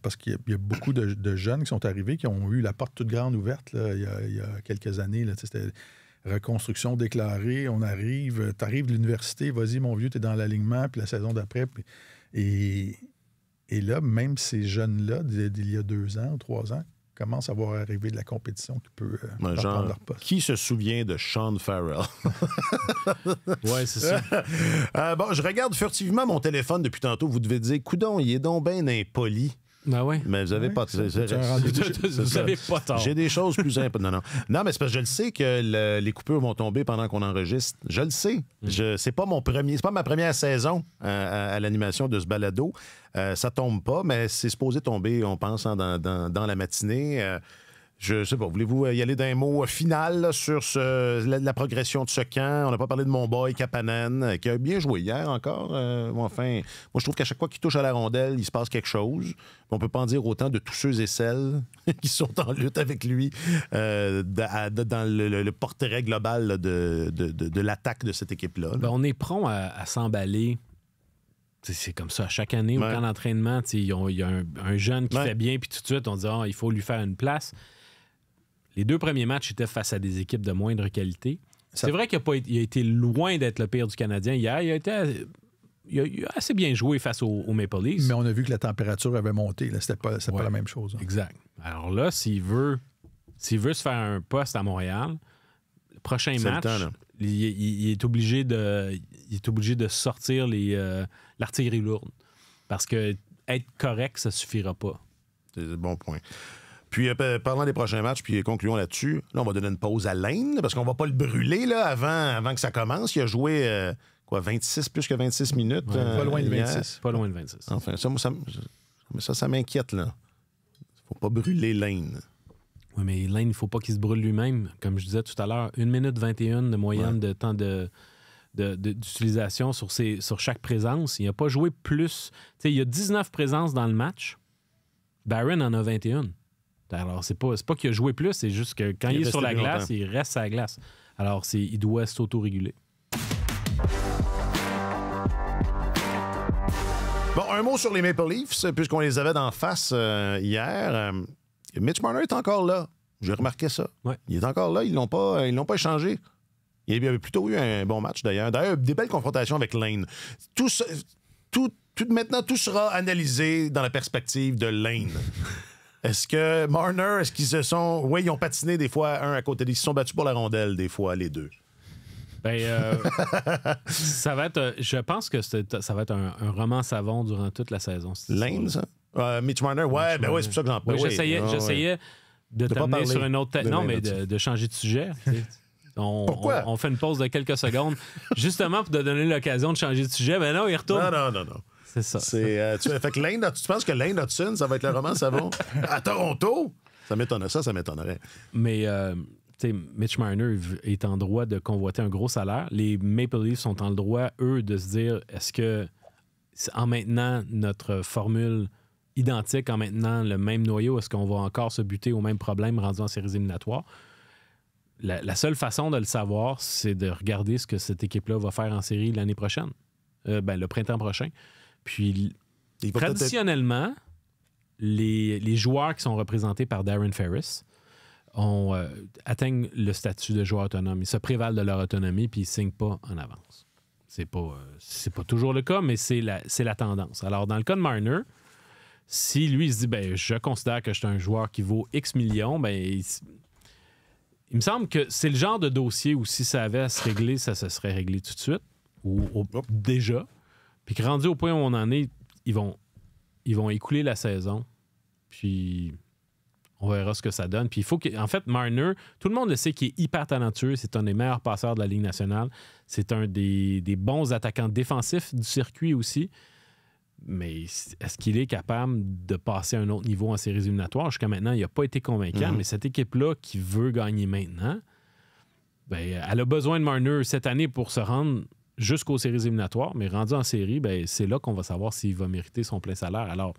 parce qu'il y a beaucoup de jeunes qui sont arrivés qui ont eu la porte toute grande ouverte là, il y a quelques années. Là, c'était reconstruction déclarée, on arrive, t'arrives de l'université, vas-y mon vieux, t'es dans l'alignement, puis la saison d'après. Et là, même ces jeunes-là, d'il y a 2 ans ou 3 ans, commencent à voir arriver de la compétition qui peut prendre leur poste. Qui se souvient de Sean Farrell? Oui, c'est ça. Je regarde furtivement mon téléphone depuis tantôt. Vous devez dire, coudon, il est donc bien impoli. Ben oui. Mais vous n'avez pas... Vous n'avez pas tort. J'ai des choses plus importantes. Non, mais c'est parce que je le sais que les coupures vont tomber pendant qu'on enregistre. Je le sais. C'est pas ma première saison à l'animation de ce balado. Ça tombe pas, mais c'est supposé tomber, on pense, dans la matinée. Je sais pas, voulez-vous y aller d'un mot final là, sur la progression de ce camp? On n'a pas parlé de mon boy Kapanen, qui a bien joué hier encore. Enfin, moi, je trouve qu'à chaque fois qu'il touche à la rondelle, il se passe quelque chose. On peut pas en dire autant de tous ceux et celles qui sont en lutte avec lui dans le portrait global là, de l'attaque de cette équipe-là. Ben, on est prompt à s'emballer. C'est comme ça, à chaque année, au camp d'entraînement, il y a un jeune qui fait bien, puis tout de suite, on dit il faut lui faire une place. Les 2 premiers matchs étaient face à des équipes de moindre qualité. C'est vrai qu'il a été loin d'être le pire du Canadien hier. Il a assez bien joué face aux Maple Leafs. Mais on a vu que la température avait monté. C'était pas la même chose. Hein. Exact. Alors là, s'il veut se faire un poste à Montréal, le prochain match, il est obligé de sortir l'artillerie lourde. Parce que être correct, ça suffira pas. C'est un bon point. Puis, parlant des prochains matchs, puis concluons là-dessus, là, on va donner une pause à Lane, parce qu'on va pas le brûler là, avant que ça commence. Il a joué, plus que 26 minutes. Pas loin de 26. Pas loin de 26. Enfin, ça m'inquiète, là. Faut pas brûler Lane. Oui, mais Lane, il ne faut pas qu'il se brûle lui-même. Comme je disais tout à l'heure, 1 minute 21 de moyenne de temps d'utilisation sur chaque présence. Il n'a pas joué plus. T'sais, il y a 19 présences dans le match. Barron en a 21. Alors, c'est pas qu'il a joué plus, c'est juste que quand il est sur la glace, il reste sur la glace. Alors, il doit s'auto-réguler. Bon, un mot sur les Maple Leafs, puisqu'on les avait d'en face hier. Mitch Marner est encore là. J'ai remarqué ça. Ouais. Il est encore là. Ils l'ont pas échangé. Il avait plutôt eu un bon match, d'ailleurs. D'ailleurs, des belles confrontations avec Lane. Maintenant, tout sera analysé dans la perspective de Lane. Est-ce que Marner, est-ce qu'ils se sont... Oui, ils ont patiné des fois un à côté. Ils se sont battus pour la rondelle des fois, les deux. Ça va être... Je pense que ça va être un roman savon durant toute la saison. Lane, ça? Mitch Marner, ouais, c'est pour ça que j'en parle. J'essayais de t'amener sur une autre tête. Non, mais de changer de sujet. Pourquoi? On fait une pause de quelques secondes, justement pour te donner l'occasion de changer de sujet. Ben non, il retourne. Non. C'est ça. Fait que tu penses que Lane Hudson, ça va être le roman savon? À Toronto? Ça m'étonnerait. Mais Mitch Marner est en droit de convoiter un gros salaire. Les Maple Leafs sont en droit, eux, de se dire, est-ce que, en maintenant notre formule identique, en maintenant le même noyau, est-ce qu'on va encore se buter au même problème rendu en séries éliminatoires? La seule façon de le savoir, c'est de regarder ce que cette équipe-là va faire en série l'année prochaine, le printemps prochain. Puis, traditionnellement, les joueurs qui sont représentés par Darren Ferris atteignent le statut de joueur autonome. Ils se prévalent de leur autonomie puis ils ne signent pas en avance. C'est pas toujours le cas, mais c'est la tendance. Alors, dans le cas de Marner, si lui il se dit je considère que je suis un joueur qui vaut X millions, il me semble que c'est le genre de dossier où si ça avait à se régler, ça se serait réglé tout de suite, déjà. Puis que rendu au point où on en est, ils vont écouler la saison, puis on verra ce que ça donne. Puis il faut en fait, Marner, tout le monde le sait qu'il est hyper talentueux, c'est un des meilleurs passeurs de la Ligue nationale, c'est un des bons attaquants défensifs du circuit aussi. Mais est-ce qu'il est capable de passer à un autre niveau en séries éliminatoires? Jusqu'à maintenant, il n'a pas été convaincant, mais cette équipe-là qui veut gagner maintenant, elle a besoin de Marner cette année pour se rendre jusqu'aux séries éliminatoires, mais rendu en série, c'est là qu'on va savoir s'il va mériter son plein salaire. Alors,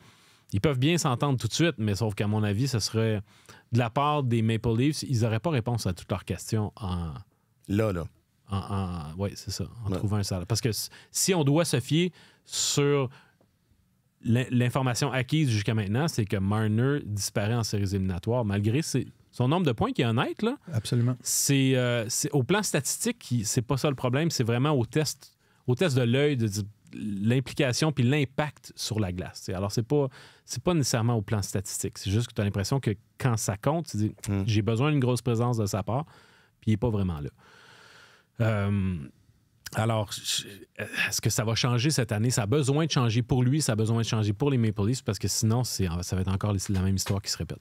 ils peuvent bien s'entendre tout de suite, mais sauf qu'à mon avis, ce serait de la part des Maple Leafs, ils n'auraient pas réponse à toutes leurs questions oui, c'est ça, trouvant un salaire. Parce que si on doit se fier sur l'information acquise jusqu'à maintenant, c'est que Marner disparaît en séries éliminatoires, malgré son nombre de points qui est honnête. Là. Absolument. C'est au plan statistique, c'est pas ça le problème, c'est vraiment au test de l'œil, de l'implication puis l'impact sur la glace. T'sais. Alors, c'est pas nécessairement au plan statistique. C'est juste que tu as l'impression que quand ça compte, tu dis j'ai besoin d'une grosse présence de sa part, puis il n'est pas vraiment là. Alors, est-ce que ça va changer cette année? Ça a besoin de changer pour lui, ça a besoin de changer pour les Maple Leafs, parce que sinon, ça va être encore la même histoire qui se répète.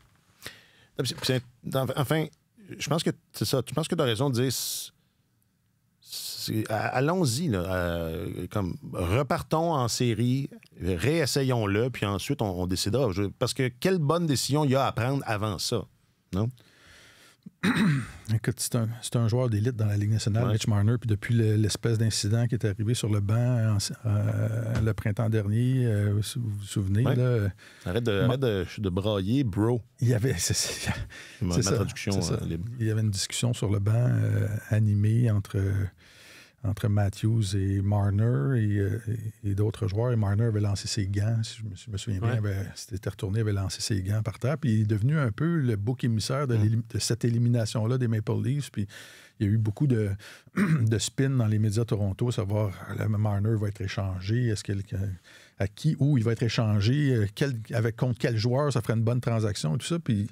Enfin, je pense que c'est ça. Je pense que tu as raison de dire... allons-y, comme repartons en série, réessayons-le, puis ensuite on décidera. Parce que quelle bonne décision il y a à prendre avant ça, non? Écoute, c'est un joueur d'élite dans la Ligue nationale, Mitch Marner, puis depuis l'espèce d'incident qui est arrivé sur le banc le printemps dernier, si vous vous souvenez. Ouais. Là, arrête de brailler, bro. Il y avait... Ma traduction libre. Il y avait une discussion sur le banc animée entre Matthews et Marner et d'autres joueurs. Et Marner avait lancé ses gants, si je me souviens bien, s'était retourné, avait lancé ses gants par terre. Puis il est devenu un peu le bouc émissaire de cette élimination-là des Maple Leafs. Puis il y a eu beaucoup de spin dans les médias Toronto, savoir Marner va être échangé, à qui, où il va être échangé, contre quel joueur ça ferait une bonne transaction et tout ça. Puis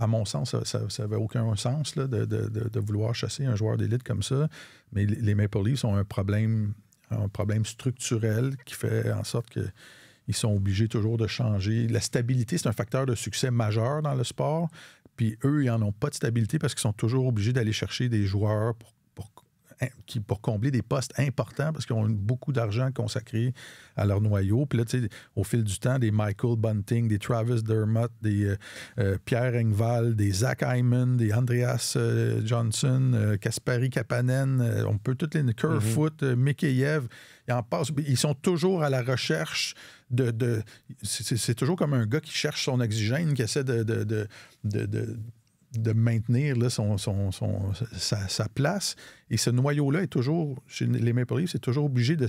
à mon sens, ça n'avait aucun sens là, de vouloir chasser un joueur d'élite comme ça. Mais les Maple Leafs ont un problème structurel qui fait en sorte qu'ils sont obligés toujours de changer. La stabilité, c'est un facteur de succès majeur dans le sport. Puis eux, ils n'en ont pas de stabilité parce qu'ils sont toujours obligés d'aller chercher des joueurs pour combler des postes importants parce qu'ils ont beaucoup d'argent consacré à leur noyau. Puis là, tu sais, au fil du temps, des Michael Bunting, des Travis Dermott, des Pierre Engvall, des Zach Hyman, des Andreas Johnson, Kasperi Kapanen, on peut toutes les... Kerfoot, Mikheyev, ils en passent. Ils sont toujours à la recherche c'est toujours comme un gars qui cherche son oxygène, qui essaie de maintenir là, sa place. Et ce noyau-là est toujours, chez les Maple Leafs, c'est toujours obligé de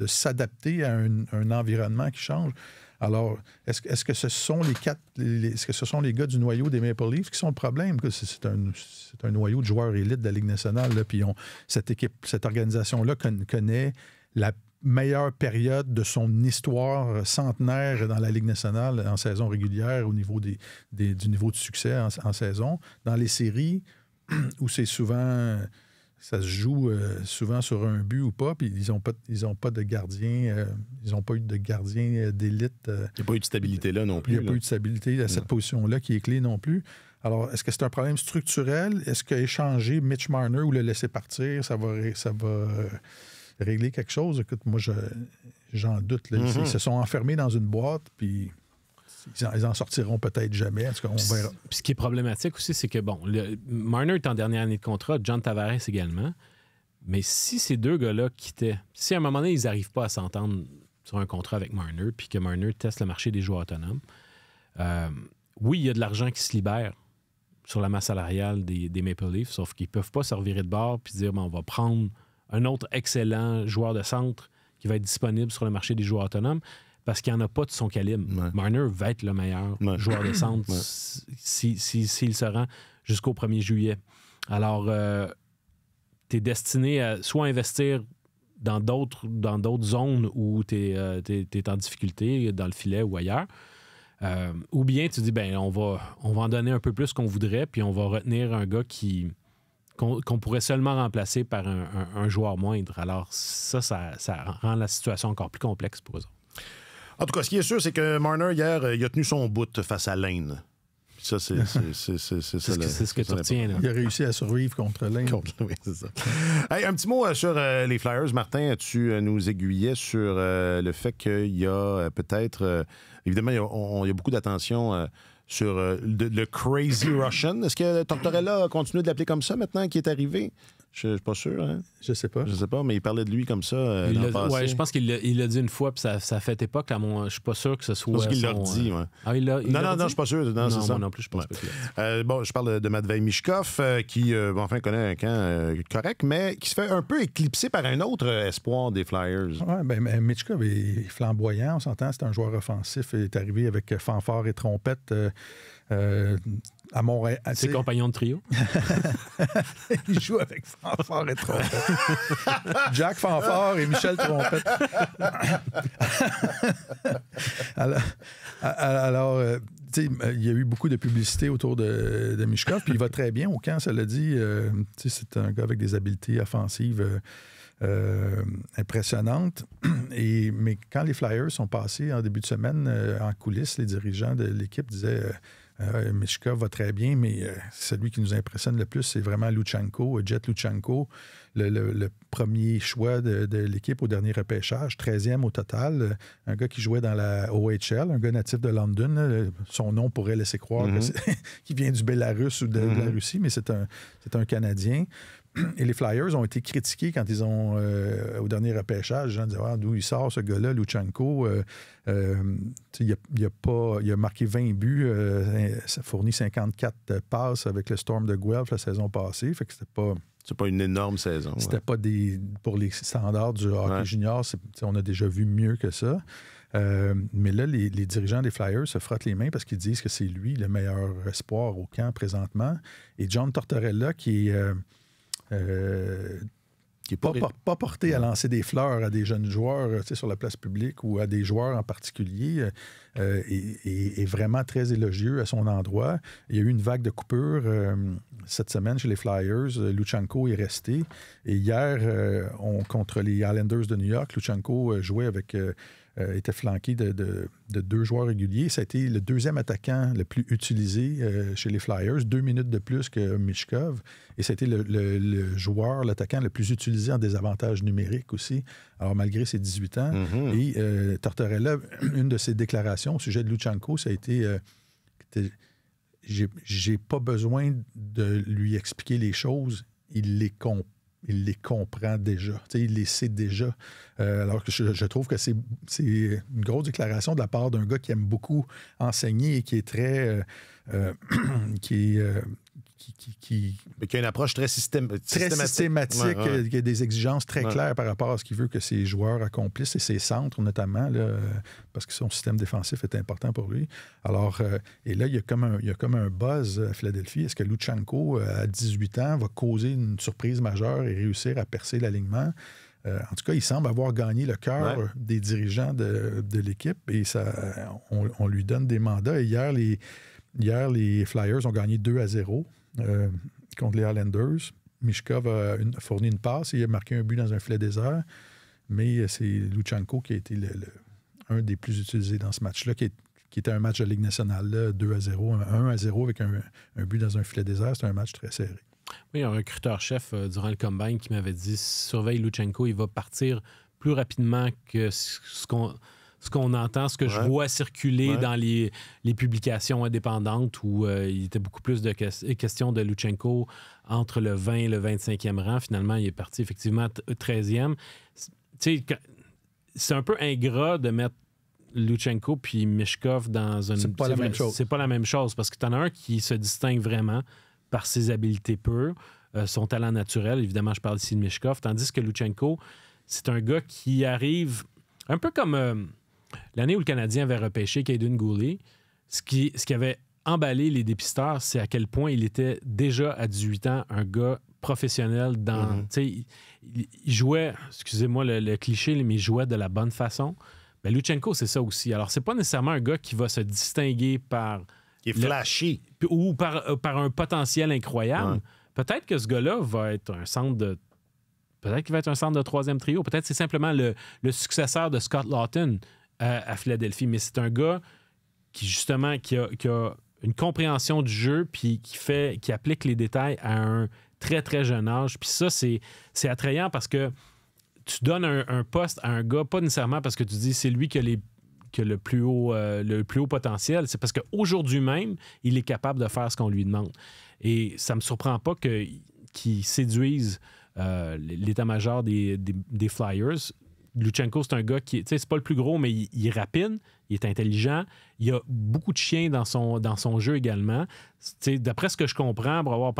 s'adapter à un environnement qui change. Alors, est-ce que ce sont est-ce que ce sont les gars du noyau des Maple Leafs qui sont le problème? C'est un noyau de joueurs élites de la Ligue nationale. Là, puis cette organisation-là connaît la meilleure période de son histoire centenaire dans la Ligue nationale en saison régulière au niveau du niveau de succès en saison. Dans les séries, où c'est souvent... Ça se joue souvent sur un but ou pas, puis ils n'ont pas de gardien, ils n'ont pas eu de gardien d'élite. Il n'y a pas eu de stabilité là non plus. Il n'y a pas eu de stabilité à cette position-là qui est clé non plus. Alors, est-ce que c'est un problème structurel? Est-ce qu'échanger Mitch Marner ou le laisser partir, ça va régler quelque chose? Écoute, moi, j'en doute. Là. Ils se sont enfermés dans une boîte, puis Ils en sortiront peut-être jamais. En tout cas, on verra. Puis ce qui est problématique aussi, c'est que, Marner est en dernière année de contrat, John Tavares également. Mais si ces deux gars-là quittaient, si à un moment donné, ils n'arrivent pas à s'entendre sur un contrat avec Marner, puis que Marner teste le marché des joueurs autonomes, oui, il y a de l'argent qui se libère sur la masse salariale des Maple Leafs, sauf qu'ils ne peuvent pas se revirer de bord puis dire on va prendre un autre excellent joueur de centre qui va être disponible sur le marché des joueurs autonomes parce qu'il n'y en a pas de son calibre. Ouais. Marner va être le meilleur joueur de centre s'il se rend jusqu'au 1er juillet. Alors, tu es destiné à soit investir dans d'autres zones où tu es en difficulté, dans le filet ou ailleurs, ou bien tu dis, on va en donner un peu plus qu'on voudrait, puis on va retenir un gars qu'on pourrait seulement remplacer par un joueur moindre. Alors ça rend la situation encore plus complexe pour eux autres. En tout cas, ce qui est sûr, c'est que Marner, hier, il a tenu son bout face à Lane. Ça, c'est ce que tu retiens. Là. Il a réussi à survivre contre Lane. Oui, c'est ça. Hey, un petit mot sur les Flyers. Martin, tu nous aiguillais sur le fait qu'il y a peut-être... évidemment, il y a beaucoup d'attention sur le Crazy Russian. Est-ce que Tortorella a continué de l'appeler comme ça maintenant qu'il est arrivé? Je suis pas sûr. Hein? Je sais pas, mais il parlait de lui comme ça dans le passé. Ouais, je pense qu'il l'a dit une fois, puis ça a fait époque. Je suis pas sûr que ce soit. Je pense qu'il l'a dit, ouais. Ah, il l'a non, je suis pas sûr. Non, c'est ça. Moi non plus, je pense pas qu'il l'a dit. Je parle de Matvei Michkov, qui, connaît un camp correct, mais qui se fait un peu éclipser par un autre espoir des Flyers. Oui, Michkov est flamboyant, on s'entend. C'est un joueur offensif. Il est arrivé avec fanfare et trompette. À Montréal. Ses compagnons de trio. Il joue avec Fanfare et Trompette. Jack Fanfare et Michel Trompette. Alors il y a eu beaucoup de publicité autour de Michkov, puis il va très bien au camp, ça l'a dit. C'est un gars avec des habiletés offensives impressionnantes. Mais quand les Flyers sont passés en début de semaine en coulisses, les dirigeants de l'équipe disaient... Michkov va très bien, mais celui qui nous impressionne le plus, c'est vraiment Luchanko, Jet Luchanko, le premier choix de l'équipe au dernier repêchage, 13e au total, un gars qui jouait dans la OHL, un gars natif de London. Son nom pourrait laisser croire qu'il vient du Bélarus ou de la Russie, mais c'est un Canadien. Et les Flyers ont été critiqués quand ils ont, au dernier repêchage, les gens disaient d'où il sort ce gars-là, Luchanko. Il a marqué 20 buts, ça fournit 54 passes avec le Storm de Guelph la saison passée. Fait que c'était pas... C'est pas une énorme saison. C'était pas pour les standards du hockey junior, on a déjà vu mieux que ça. Mais là, les dirigeants des Flyers se frottent les mains parce qu'ils disent que c'est lui le meilleur espoir au camp présentement. Et John Tortorella, qui est pas porté à lancer des fleurs à des jeunes joueurs sur la place publique ou à des joueurs en particulier, est vraiment très élogieux à son endroit. Il y a eu une vague de coupures cette semaine chez les Flyers. Luchanko est resté. Et hier, contre les Islanders de New York, Luchanko jouait avec... était flanqué de deux joueurs réguliers. Ça a été le deuxième attaquant le plus utilisé chez les Flyers, 2 minutes de plus que Michkov. Et c'était le joueur, l'attaquant le plus utilisé en désavantage numérique aussi, alors malgré ses 18 ans. Et Tortorella, une de ses déclarations au sujet de Luchanko, ça a été j'ai pas besoin de lui expliquer les choses, il les comprend déjà. Il les sait déjà. Alors que je trouve que c'est une grosse déclaration de la part d'un gars qui aime beaucoup enseigner et qui est très... qui a une approche très systématique. Qui a des exigences très claires par rapport à ce qu'il veut que ses joueurs accomplissent et ses centres notamment, là, parce que son système défensif est important pour lui. Alors, et là, il y a comme un buzz à Philadelphie. Est-ce que Luchanko, à 18 ans, va causer une surprise majeure et réussir à percer l'alignement? En tout cas, il semble avoir gagné le cœur des dirigeants de l'équipe et on lui donne des mandats. Et hier, les Flyers ont gagné 2-0 contre les Islanders. Michkov a fourni une passe et il a marqué un but dans un filet désert. Mais c'est Luchanko qui a été un des plus utilisés dans ce match-là, qui était un match de Ligue nationale, 2-0, 1-0 avec un but dans un filet désert. C'était un match très serré. Oui, il y a un recruteur-chef durant le combine qui m'avait dit surveille Luchanko, il va partir plus rapidement que ce ce qu'on entend, ce que je vois circuler dans les publications indépendantes où il était beaucoup plus de questions de Luchenko entre le 20 et le 25e rang. Finalement, il est parti effectivement 13e. Tu sais, c'est un peu ingrat de mettre Luchenko puis Michkov dans une... C'est pas la même chose. C'est pas la même chose parce que t'en as un qui se distingue vraiment par ses habiletés pures, son talent naturel. Évidemment, je parle ici de Michkov. Tandis que Luchenko, c'est un gars qui arrive un peu comme l'année où le Canadien avait repêché Caden Goulet. Ce qui avait emballé les dépisteurs, c'est à quel point il était déjà à 18 ans un gars professionnel dans... Tu sais, il jouait, excusez-moi le cliché, mais il jouait de la bonne façon. Ben, Luchenko, c'est ça aussi. Alors, c'est pas nécessairement un gars qui va se distinguer par... Qui est flashy. Ou par un potentiel incroyable. Peut-être que ce gars-là va être un centre de... Peut-être qu'il va être un centre de troisième trio. Peut-être que c'est simplement le successeur de Scott Laughton à Philadelphie. Mais c'est un gars qui, justement, qui a une compréhension du jeu puis qui applique les détails à un très, très jeune âge. Puis ça, c'est attrayant parce que tu donnes un poste à un gars, pas nécessairement parce que tu dis c'est lui qui a le plus haut potentiel, c'est parce qu'aujourd'hui même, il est capable de faire ce qu'on lui demande. Et ça me surprend pas qu'il séduise l'état-major des Flyers. Luchenko, c'est un gars qui, tu sais, c'est pas le plus gros, mais il est rapide, il est intelligent, il a beaucoup de chiens dans son jeu également. Tu sais, d'après ce que je comprends, pour avoir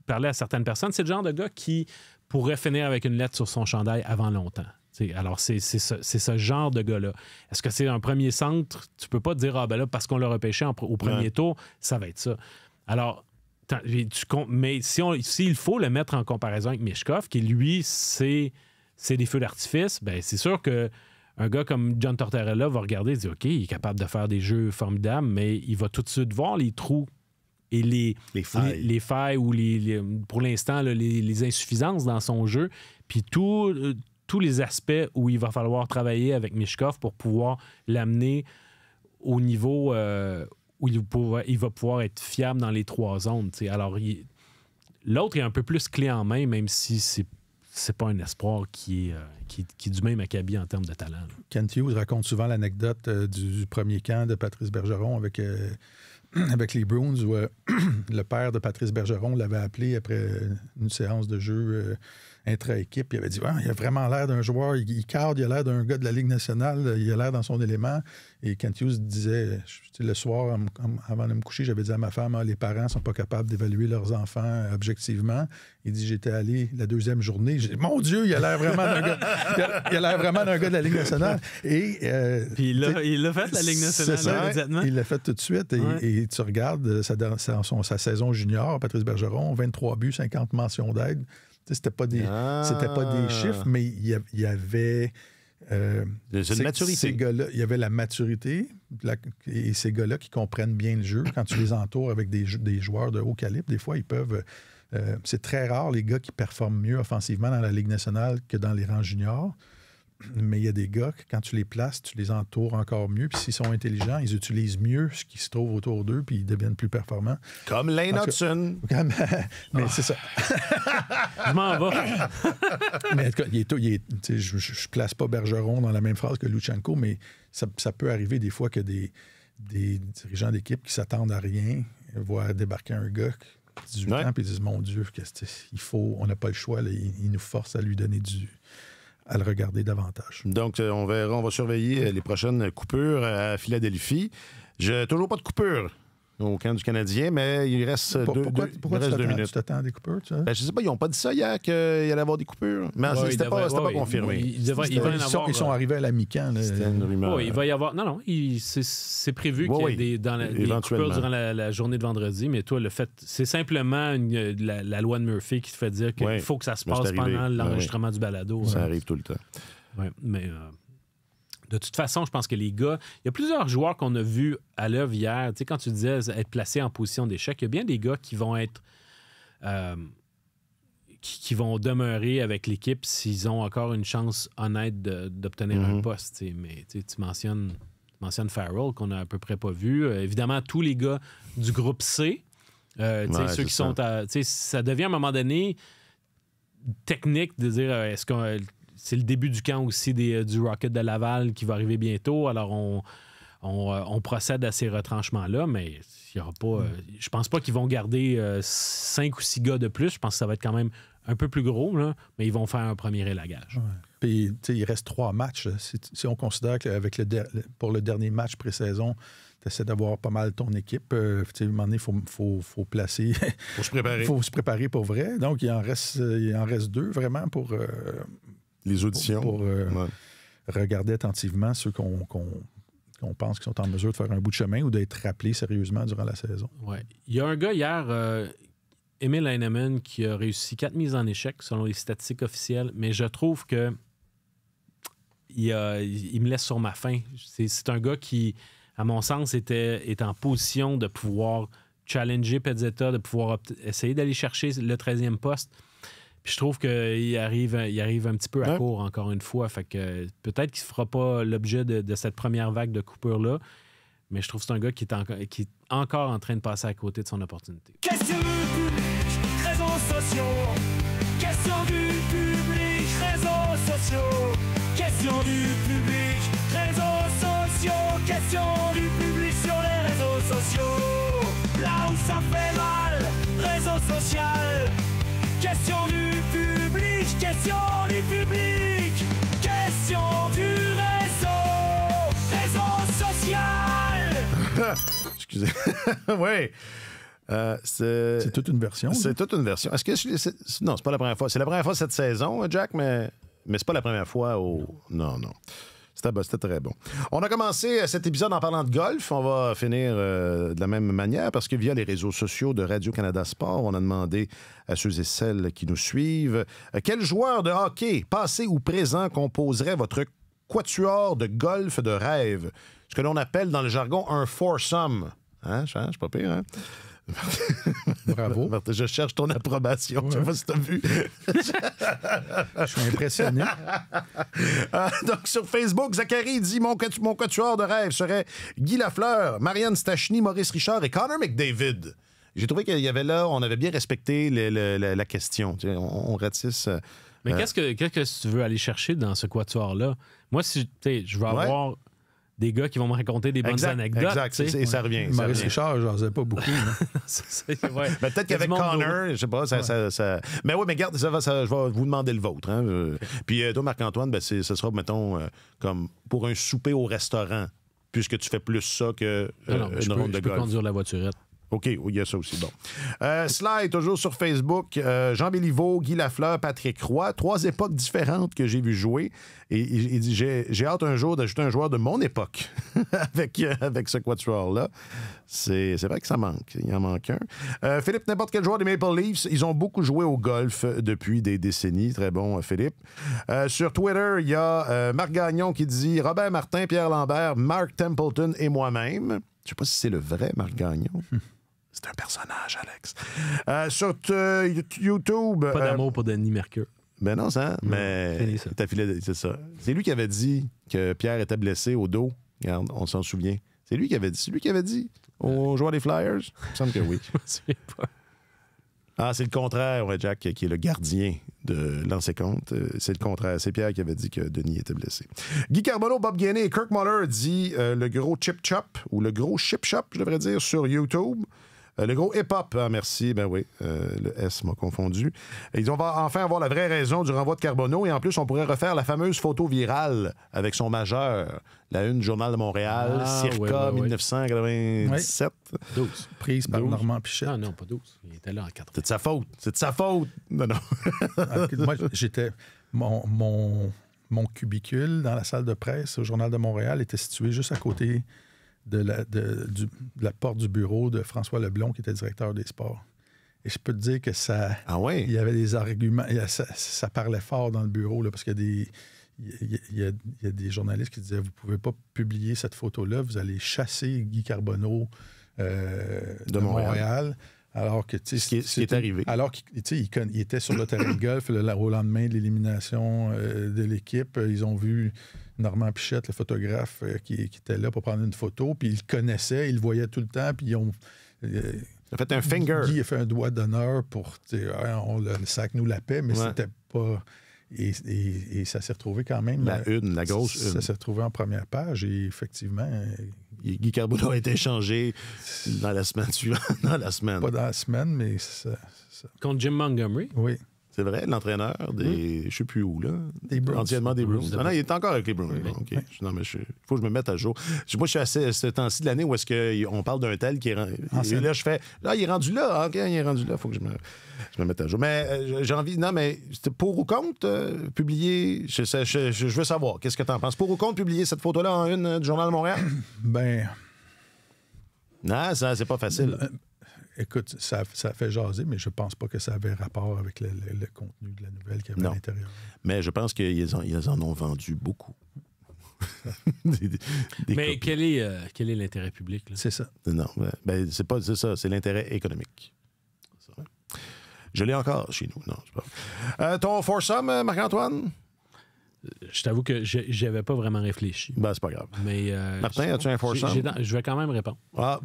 parlé à certaines personnes, c'est le genre de gars qui pourrait finir avec une lettre sur son chandail avant longtemps. T'sais, alors, c'est ce genre de gars-là. Est-ce que c'est un premier centre? Tu peux pas dire, ben là, parce qu'on l'a repêché au premier tour, ça va être ça. Alors, mais s'il faut le mettre en comparaison avec Michkov, qui, lui, c'est des feux d'artifice, ben c'est sûr qu'un gars comme John Tortorella va regarder et dire, OK, il est capable de faire des jeux formidables, mais il va tout de suite voir les trous et les failles ou pour l'instant, les insuffisances dans son jeu, puis tous les aspects où il va falloir travailler avec Michkov pour pouvoir l'amener au niveau où il va pouvoir être fiable dans les trois zones. T'sais. Alors, l'autre est un peu plus clé en main, même si c'est pas un espoir qui est du même acabit en termes de talent. Là. Kent Hughes raconte souvent l'anecdote du premier camp de Patrice Bergeron avec les Bruins où le père de Patrice Bergeron l'avait appelé après une séance de jeu intra-équipe. Il avait dit il a vraiment l'air d'un joueur, il cadre, il a l'air d'un gars de la Ligue nationale, il a l'air dans son élément. Et Kent Hughes disait, le soir, avant de me coucher, j'avais dit à ma femme, les parents ne sont pas capables d'évaluer leurs enfants objectivement. Il dit, j'étais allé la deuxième journée, j'ai dit, mon Dieu, il a l'air vraiment d'un gars, il a l'air vraiment d'un gars de la Ligue nationale. Et, puis il l'a fait, la Ligue nationale, immédiatement. Il l'a fait tout de suite. Et tu regardes sa saison junior, Patrice Bergeron, 23 buts, 50 mentions d'aide. C'était pas des chiffres, mais il y avait... une maturité. Il y avait la maturité et ces gars-là qui comprennent bien le jeu. Quand tu les entoures avec des joueurs de haut calibre, des fois, ils peuvent... c'est très rare, les gars qui performent mieux offensivement dans la Ligue nationale que dans les rangs juniors. Mais il y a des gars que, quand tu les places, tu les entoures encore mieux. Puis s'ils sont intelligents, ils utilisent mieux ce qui se trouve autour d'eux, puis ils deviennent plus performants. Comme Lane Hudson. Mais c'est ça. Je m'en vais. Mais en tout cas, je place pas Bergeron dans la même phrase que Luchenko, mais ça peut arriver des fois que des dirigeants d'équipe qui s'attendent à rien voient débarquer un gars 18 ans, puis ils disent, mon Dieu, on n'a pas le choix, là, il nous force à lui donner à le regarder davantage. Donc, on va surveiller les prochaines coupures à Philadelphie. Toujours pas de coupure au camp du Canadien, mais il reste pourquoi 2 minutes. Tu t'attends à des coupures, tu sais? Ben, je sais pas, ils n'ont pas dit ça hier qu'il allait y avoir des coupures. Mais c'était pas confirmé. Ils sont arrivés à la mi-camp. C'était une rumeur. Il va y avoir... Non, c'est prévu qu'il y ait des coupures durant la journée de vendredi, mais toi, le fait... C'est simplement la loi de Murphy qui te fait dire qu'il faut que ça se passe pendant l'enregistrement du balado. Ça arrive tout le temps. Oui, mais... De toute façon, je pense que les gars... Il y a plusieurs joueurs qu'on a vus à l'œuvre hier. Tu sais, quand tu disais être placés en position d'échec, il y a bien des gars qui vont être... qui vont demeurer avec l'équipe s'ils ont encore une chance honnête d'obtenir un poste. Tu sais. Mais tu mentionnes Farrell, qu'on a à peu près pas vu. Évidemment, tous les gars du groupe C, ceux qui sont à... Ça devient à un moment donné technique de dire est-ce qu'on... c'est le début du camp aussi du Rocket de Laval qui va arriver bientôt. Alors, on procède à ces retranchements-là, mais il y aura pas. Je pense pas qu'ils vont garder 5 ou 6 gars de plus. Je pense que ça va être quand même un peu plus gros, là, mais ils vont faire un premier élagage. Ouais. Puis, il reste 3 matchs. Si on considère qu'avec pour le dernier match pré-saison, tu essaies d'avoir pas mal ton équipe. À un moment donné, il faut placer. Faut se préparer. Il faut se préparer pour vrai. Donc, il en reste 2 vraiment pour. Les auditions. Pour regarder attentivement ceux qu'on pense qu'ils sont en mesure de faire un bout de chemin ou d'être rappelés sérieusement durant la saison. Ouais. Il y a un gars hier, Emil Heinemann, qui a réussi 4 mises en échec selon les statistiques officielles, mais je trouve que il me laisse sur ma faim. C'est un gars qui, à mon sens, est en position de pouvoir challenger Pezzetta, de pouvoir essayer d'aller chercher le 13e poste. Puis je trouve qu'il arrive un petit peu à court, encore une fois. Fait que peut-être qu'il ne fera pas l'objet de cette première vague de coupure-là, mais je trouve que c'est un gars qui est encore en train de passer à côté de son opportunité. Question du public, réseaux sociaux. Question du public, réseaux sociaux. Question du public, réseaux sociaux. Question du public sur les réseaux sociaux. Là où ça fait mal, réseau social. Question du public, question du public. Question du réseau social. Excusez. Oui. C'est toute une version. C'est toute une version. Est-ce que non, c'est pas la première fois. C'est la première fois cette saison, Jack, mais c'est pas la première fois au. Non. C'était très bon. On a commencé cet épisode en parlant de golf. On va finir de la même manière parce que via les réseaux sociaux de Radio-Canada Sport, on a demandé à ceux et celles qui nous suivent quel joueur de hockey, passé ou présent, composerait votre quatuor de golf de rêve? Ce que l'on appelle dans le jargon un foursome. Hein, c'est pas pire, hein? Bravo. Je cherche ton approbation. Ouais. Je sais pas si t'as vu. Je suis impressionné. Donc, sur Facebook, Zachary dit mon quatuor de rêve serait Guy Lafleur, Marianne Stachny, Maurice Richard et Connor McDavid. J'ai trouvé qu'il y avait là, on avait bien respecté la question. Tu sais, on ratisse. Mais qu'est-ce que tu veux aller chercher dans ce quatuor-là? Moi, si je veux avoir des gars qui vont me raconter des bonnes anecdotes. Exact, et ça revient. Maurice Richard, j'en sais pas beaucoup. Peut-être qu'avec Connor, je sais pas, ça... Mais oui, mais garde, je vais vous demander le vôtre. Hein. Puis toi, Marc-Antoine, ce sera, mettons, comme pour un souper au restaurant, puisque tu fais plus ça que une ronde de golf. Je peux conduire la voiturette. OK, oui, il y a ça aussi. Bon. Sly, toujours sur Facebook. Jean Béliveau, Guy Lafleur, Patrick Roy. 3 époques différentes que j'ai vu jouer. Et il dit j'ai hâte un jour d'ajouter un joueur de mon époque avec ce quatuor-là. C'est vrai que ça manque. Il en manque un. Philippe, n'importe quel joueur des Maple Leafs, ils ont beaucoup joué au golf depuis des décennies. Très bon, Philippe. Sur Twitter, il y a Marc Gagnon qui dit Robert Martin, Pierre Lambert, Mark Templeton et moi-même. Je sais pas si c'est le vrai Marc Gagnon. C'est un personnage, Alex. Sur YouTube... Pas d'amour pour Denis Mercure. Ben non, ça. Mais t'as filé, c'est ça. C'est lui qui avait dit que Pierre était blessé au dos. Regarde, on s'en souvient. C'est lui qui avait dit aux joueurs des Flyers. Il me semble que oui. Je me souviens pas. Ah, c'est le contraire, ouais, Jack, qui est le gardien de lancer compte. C'est le contraire. C'est Pierre qui avait dit que Denis était blessé. Guy Carbonneau, Bob Gainé et Kirk Muller dit le gros chip chop, ou le gros chip shop, je devrais dire, sur YouTube. Le gros hip-hop, merci, ben oui, le S m'a confondu. Ils vont enfin avoir la vraie raison du renvoi de Carbonneau et en plus, on pourrait refaire la fameuse photo virale avec son majeur, la une du Journal de Montréal, circa 1997. 12. Prise par Normand Pichette. Ah non, pas 12. Il était là en 4. C'est de sa faute. Non. Moi, j'étais... Mon cubicule dans la salle de presse au Journal de Montréal était situé juste à côté de la porte du bureau de François Leblond, qui était directeur des sports. Et je peux te dire que ça... Ah ouais? Il y avait des arguments... Ça parlait fort dans le bureau, là, parce qu'il y a des journalistes qui disaient « Vous ne pouvez pas publier cette photo-là, vous allez chasser Guy Carbonneau de Montréal. » Alors que, ce qui est arrivé. Alors qu'il était sur le terrain de golf au lendemain de l'élimination de l'équipe. Ils ont vu Normand Pichette, le photographe, qui était là pour prendre une photo. Puis ils le connaissaient, ils le voyaient tout le temps. Puis ils ont... Ça a fait un finger. Guy a fait un doigt d'honneur pour... le sac nous la paix, mais c'était pas... Et ça s'est retrouvé quand même... La grosse une. Ça s'est retrouvé en première page et effectivement... Guy Carbonneau a été échangé dans la semaine suivante. Dans la semaine. Pas dans la semaine, mais ça... Contre Jim Montgomery? Oui. C'est vrai, l'entraîneur des... Je sais plus où, là. Des Bruins. Anciennement des Bruins. Non, il est encore avec les Bruins. Oui. OK. Non, mais il faut que je me mette à jour. Moi, je suis assez... Ce temps-ci de l'année où est-ce qu'on parle d'un tel qui est... Et là, je fais... Là, il est rendu là. OK, il est rendu là. Il faut que je me mette à jour. Mais j'ai envie... Non, mais c'était pour ou contre publier... Je veux savoir. Qu'est-ce que tu en penses? Pour ou contre publier cette photo-là en une du Journal de Montréal? Ben... Non, ça, c'est pas facile. Écoute, ça fait jaser, mais je pense pas que ça avait rapport avec le contenu de la nouvelle qu'il y avait à l'intérieur. Mais je pense qu'ils en ont vendu beaucoup. des mais quel est l'intérêt public? Là? C'est ça. Non, ben, c'est ça, c'est l'intérêt économique. Je l'ai encore chez nous. Non, c'est pas... ton foursome, Marc-Antoine? Je t'avoue que j'avais pas vraiment réfléchi. Ben, c'est pas grave. Mais, Martin, as-tu un foursome? Je vais quand même répondre. Ah,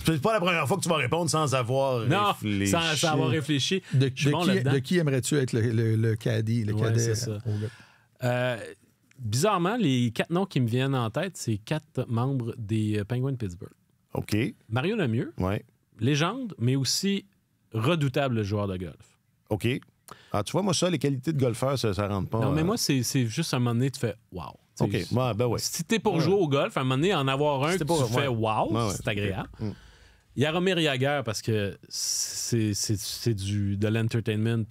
c'est pas la première fois que tu vas répondre sans avoir réfléchi. Non, sans avoir réfléchi. De qui aimerais-tu être le caddie, le cadet? C'est ça. Bizarrement, les 4 noms qui me viennent en tête, c'est 4 membres des Penguins de Pittsburgh. OK. Mario Lemieux, légende, mais aussi redoutable joueur de golf. OK. Ah, tu vois, moi, ça, les qualités de golfeur, ça rentre pas. Non, mais moi, c'est juste un moment donné, tu fais « wow ». OK, ben ouais. Si t'es pour jouer au golf, à un moment donné, en avoir un que tu fais « wow », c'est agréable. Jaromir Jagr, parce que c'est de l'entertainment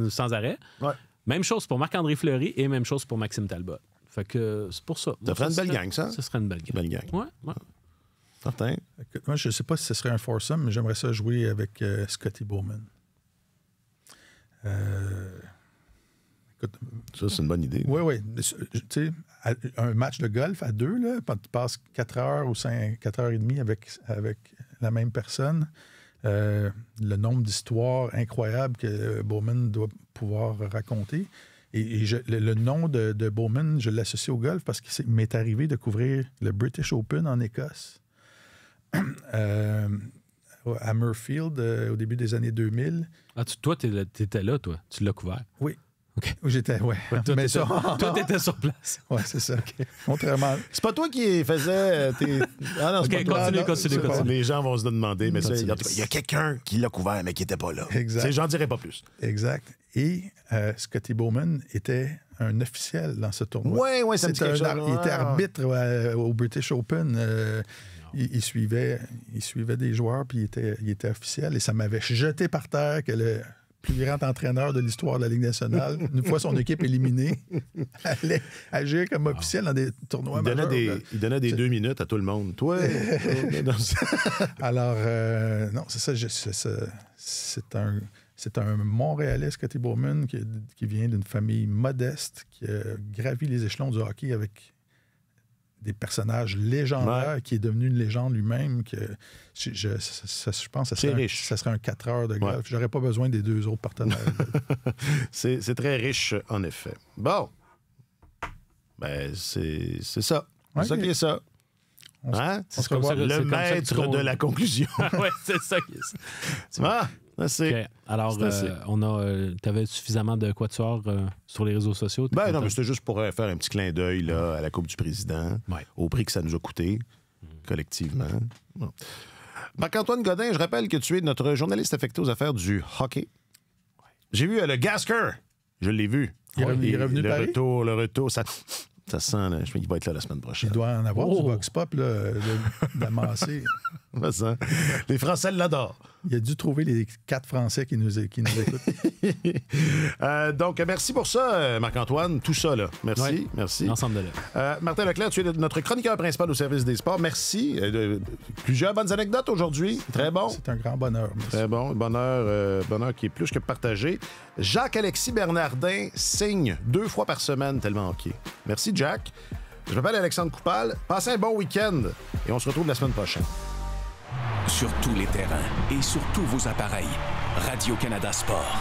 sans arrêt. Ouais. Même chose pour Marc-André Fleury et même chose pour Maxime Talbot. Fait que c'est pour ça. Ça ferait une belle gang, ça? Ça serait une belle gang. Ouais. Certain. Écoute, moi, je sais pas si ce serait un foursome, mais j'aimerais ça jouer avec Scotty Bowman. Écoute, ça, c'est une bonne idée. Oui. Tu sais, un match de golf à 2, là, quand tu passes 4 heures ou 4 heures et demie avec la même personne, le nombre d'histoires incroyables que Bowman doit pouvoir raconter. Et le nom de Bowman, je l'associe au golf parce qu'il m'est arrivé de couvrir le British Open en Écosse. À Murfield, au début des années 2000. Ah, toi, t'étais là, toi. Tu l'as couvert. Oui. OK. J'étais, ouais. Mais toi, t'étais sur place. Oui, c'est ça. Okay. Contrairement... C'est pas toi qui faisais tes... Ah non, c'est pas toi. Continue. Les gens vont se demander, mais il y a quelqu'un qui l'a couvert, mais qui n'était pas là. Exact. J'en dirais pas plus. Exact. Et Scotty Bowman était un officiel dans ce tournoi. Oui, ça me dit quelque chose. Il était arbitre au British Open. Il suivait des joueurs, puis il était officiel. Et ça m'avait jeté par terre que le plus grand entraîneur de l'histoire de la Ligue nationale, une fois son équipe éliminée, allait agir comme officiel dans des tournois majeurs. Il donnait des 2 minutes à tout le monde. Toi? Alors, non, c'est ça. C'est un Montréalais, Scotty Bowman, qui vient d'une famille modeste, qui a gravi les échelons du hockey avec des personnages légendaires, qui est devenu une légende lui-même. Je pense que ça serait un 4 heures de golf. J'aurais pas besoin des 2 autres partenaires. C'est très riche, en effet. Bon. Ben, c'est ça. C'est ça qui est ça. C'est comme ça, le maître de la conclusion. Oui, c'est ça qui est ça. Okay. Alors, tu avais suffisamment de quatuors sur les réseaux sociaux? Non, mais c'était juste pour faire un petit clin d'œil là, à la Coupe du Président, au prix que ça nous a coûté, collectivement. Bon. Marc-Antoine Godin, je rappelle que tu es notre journaliste affecté aux affaires du hockey. J'ai vu le Gasker. Je l'ai vu. Il est revenu de Paris? Le retour, ça sent, je pense qu'il va être là la semaine prochaine. Il doit en avoir du Vox Pop, d'amassé. Les Français l'adorent. Il a dû trouver les 4 Français qui nous écoutent. Donc, merci pour ça, Marc-Antoine. Tout ça, là. Merci. Merci. L'ensemble de là. Martin Leclerc, tu es notre chroniqueur principal au service des sports. Merci. Plusieurs bonnes anecdotes aujourd'hui. Très bon. C'est un grand bonheur. Merci. Très bon. Bonheur qui est plus que partagé. Jacques-Alexis Bernardin signe 2 fois par semaine tellement hockey. Merci, Jack. Je m'appelle Alexandre Coupal. Passez un bon week-end et on se retrouve la semaine prochaine. Sur tous les terrains et sur tous vos appareils, Radio-Canada Sport.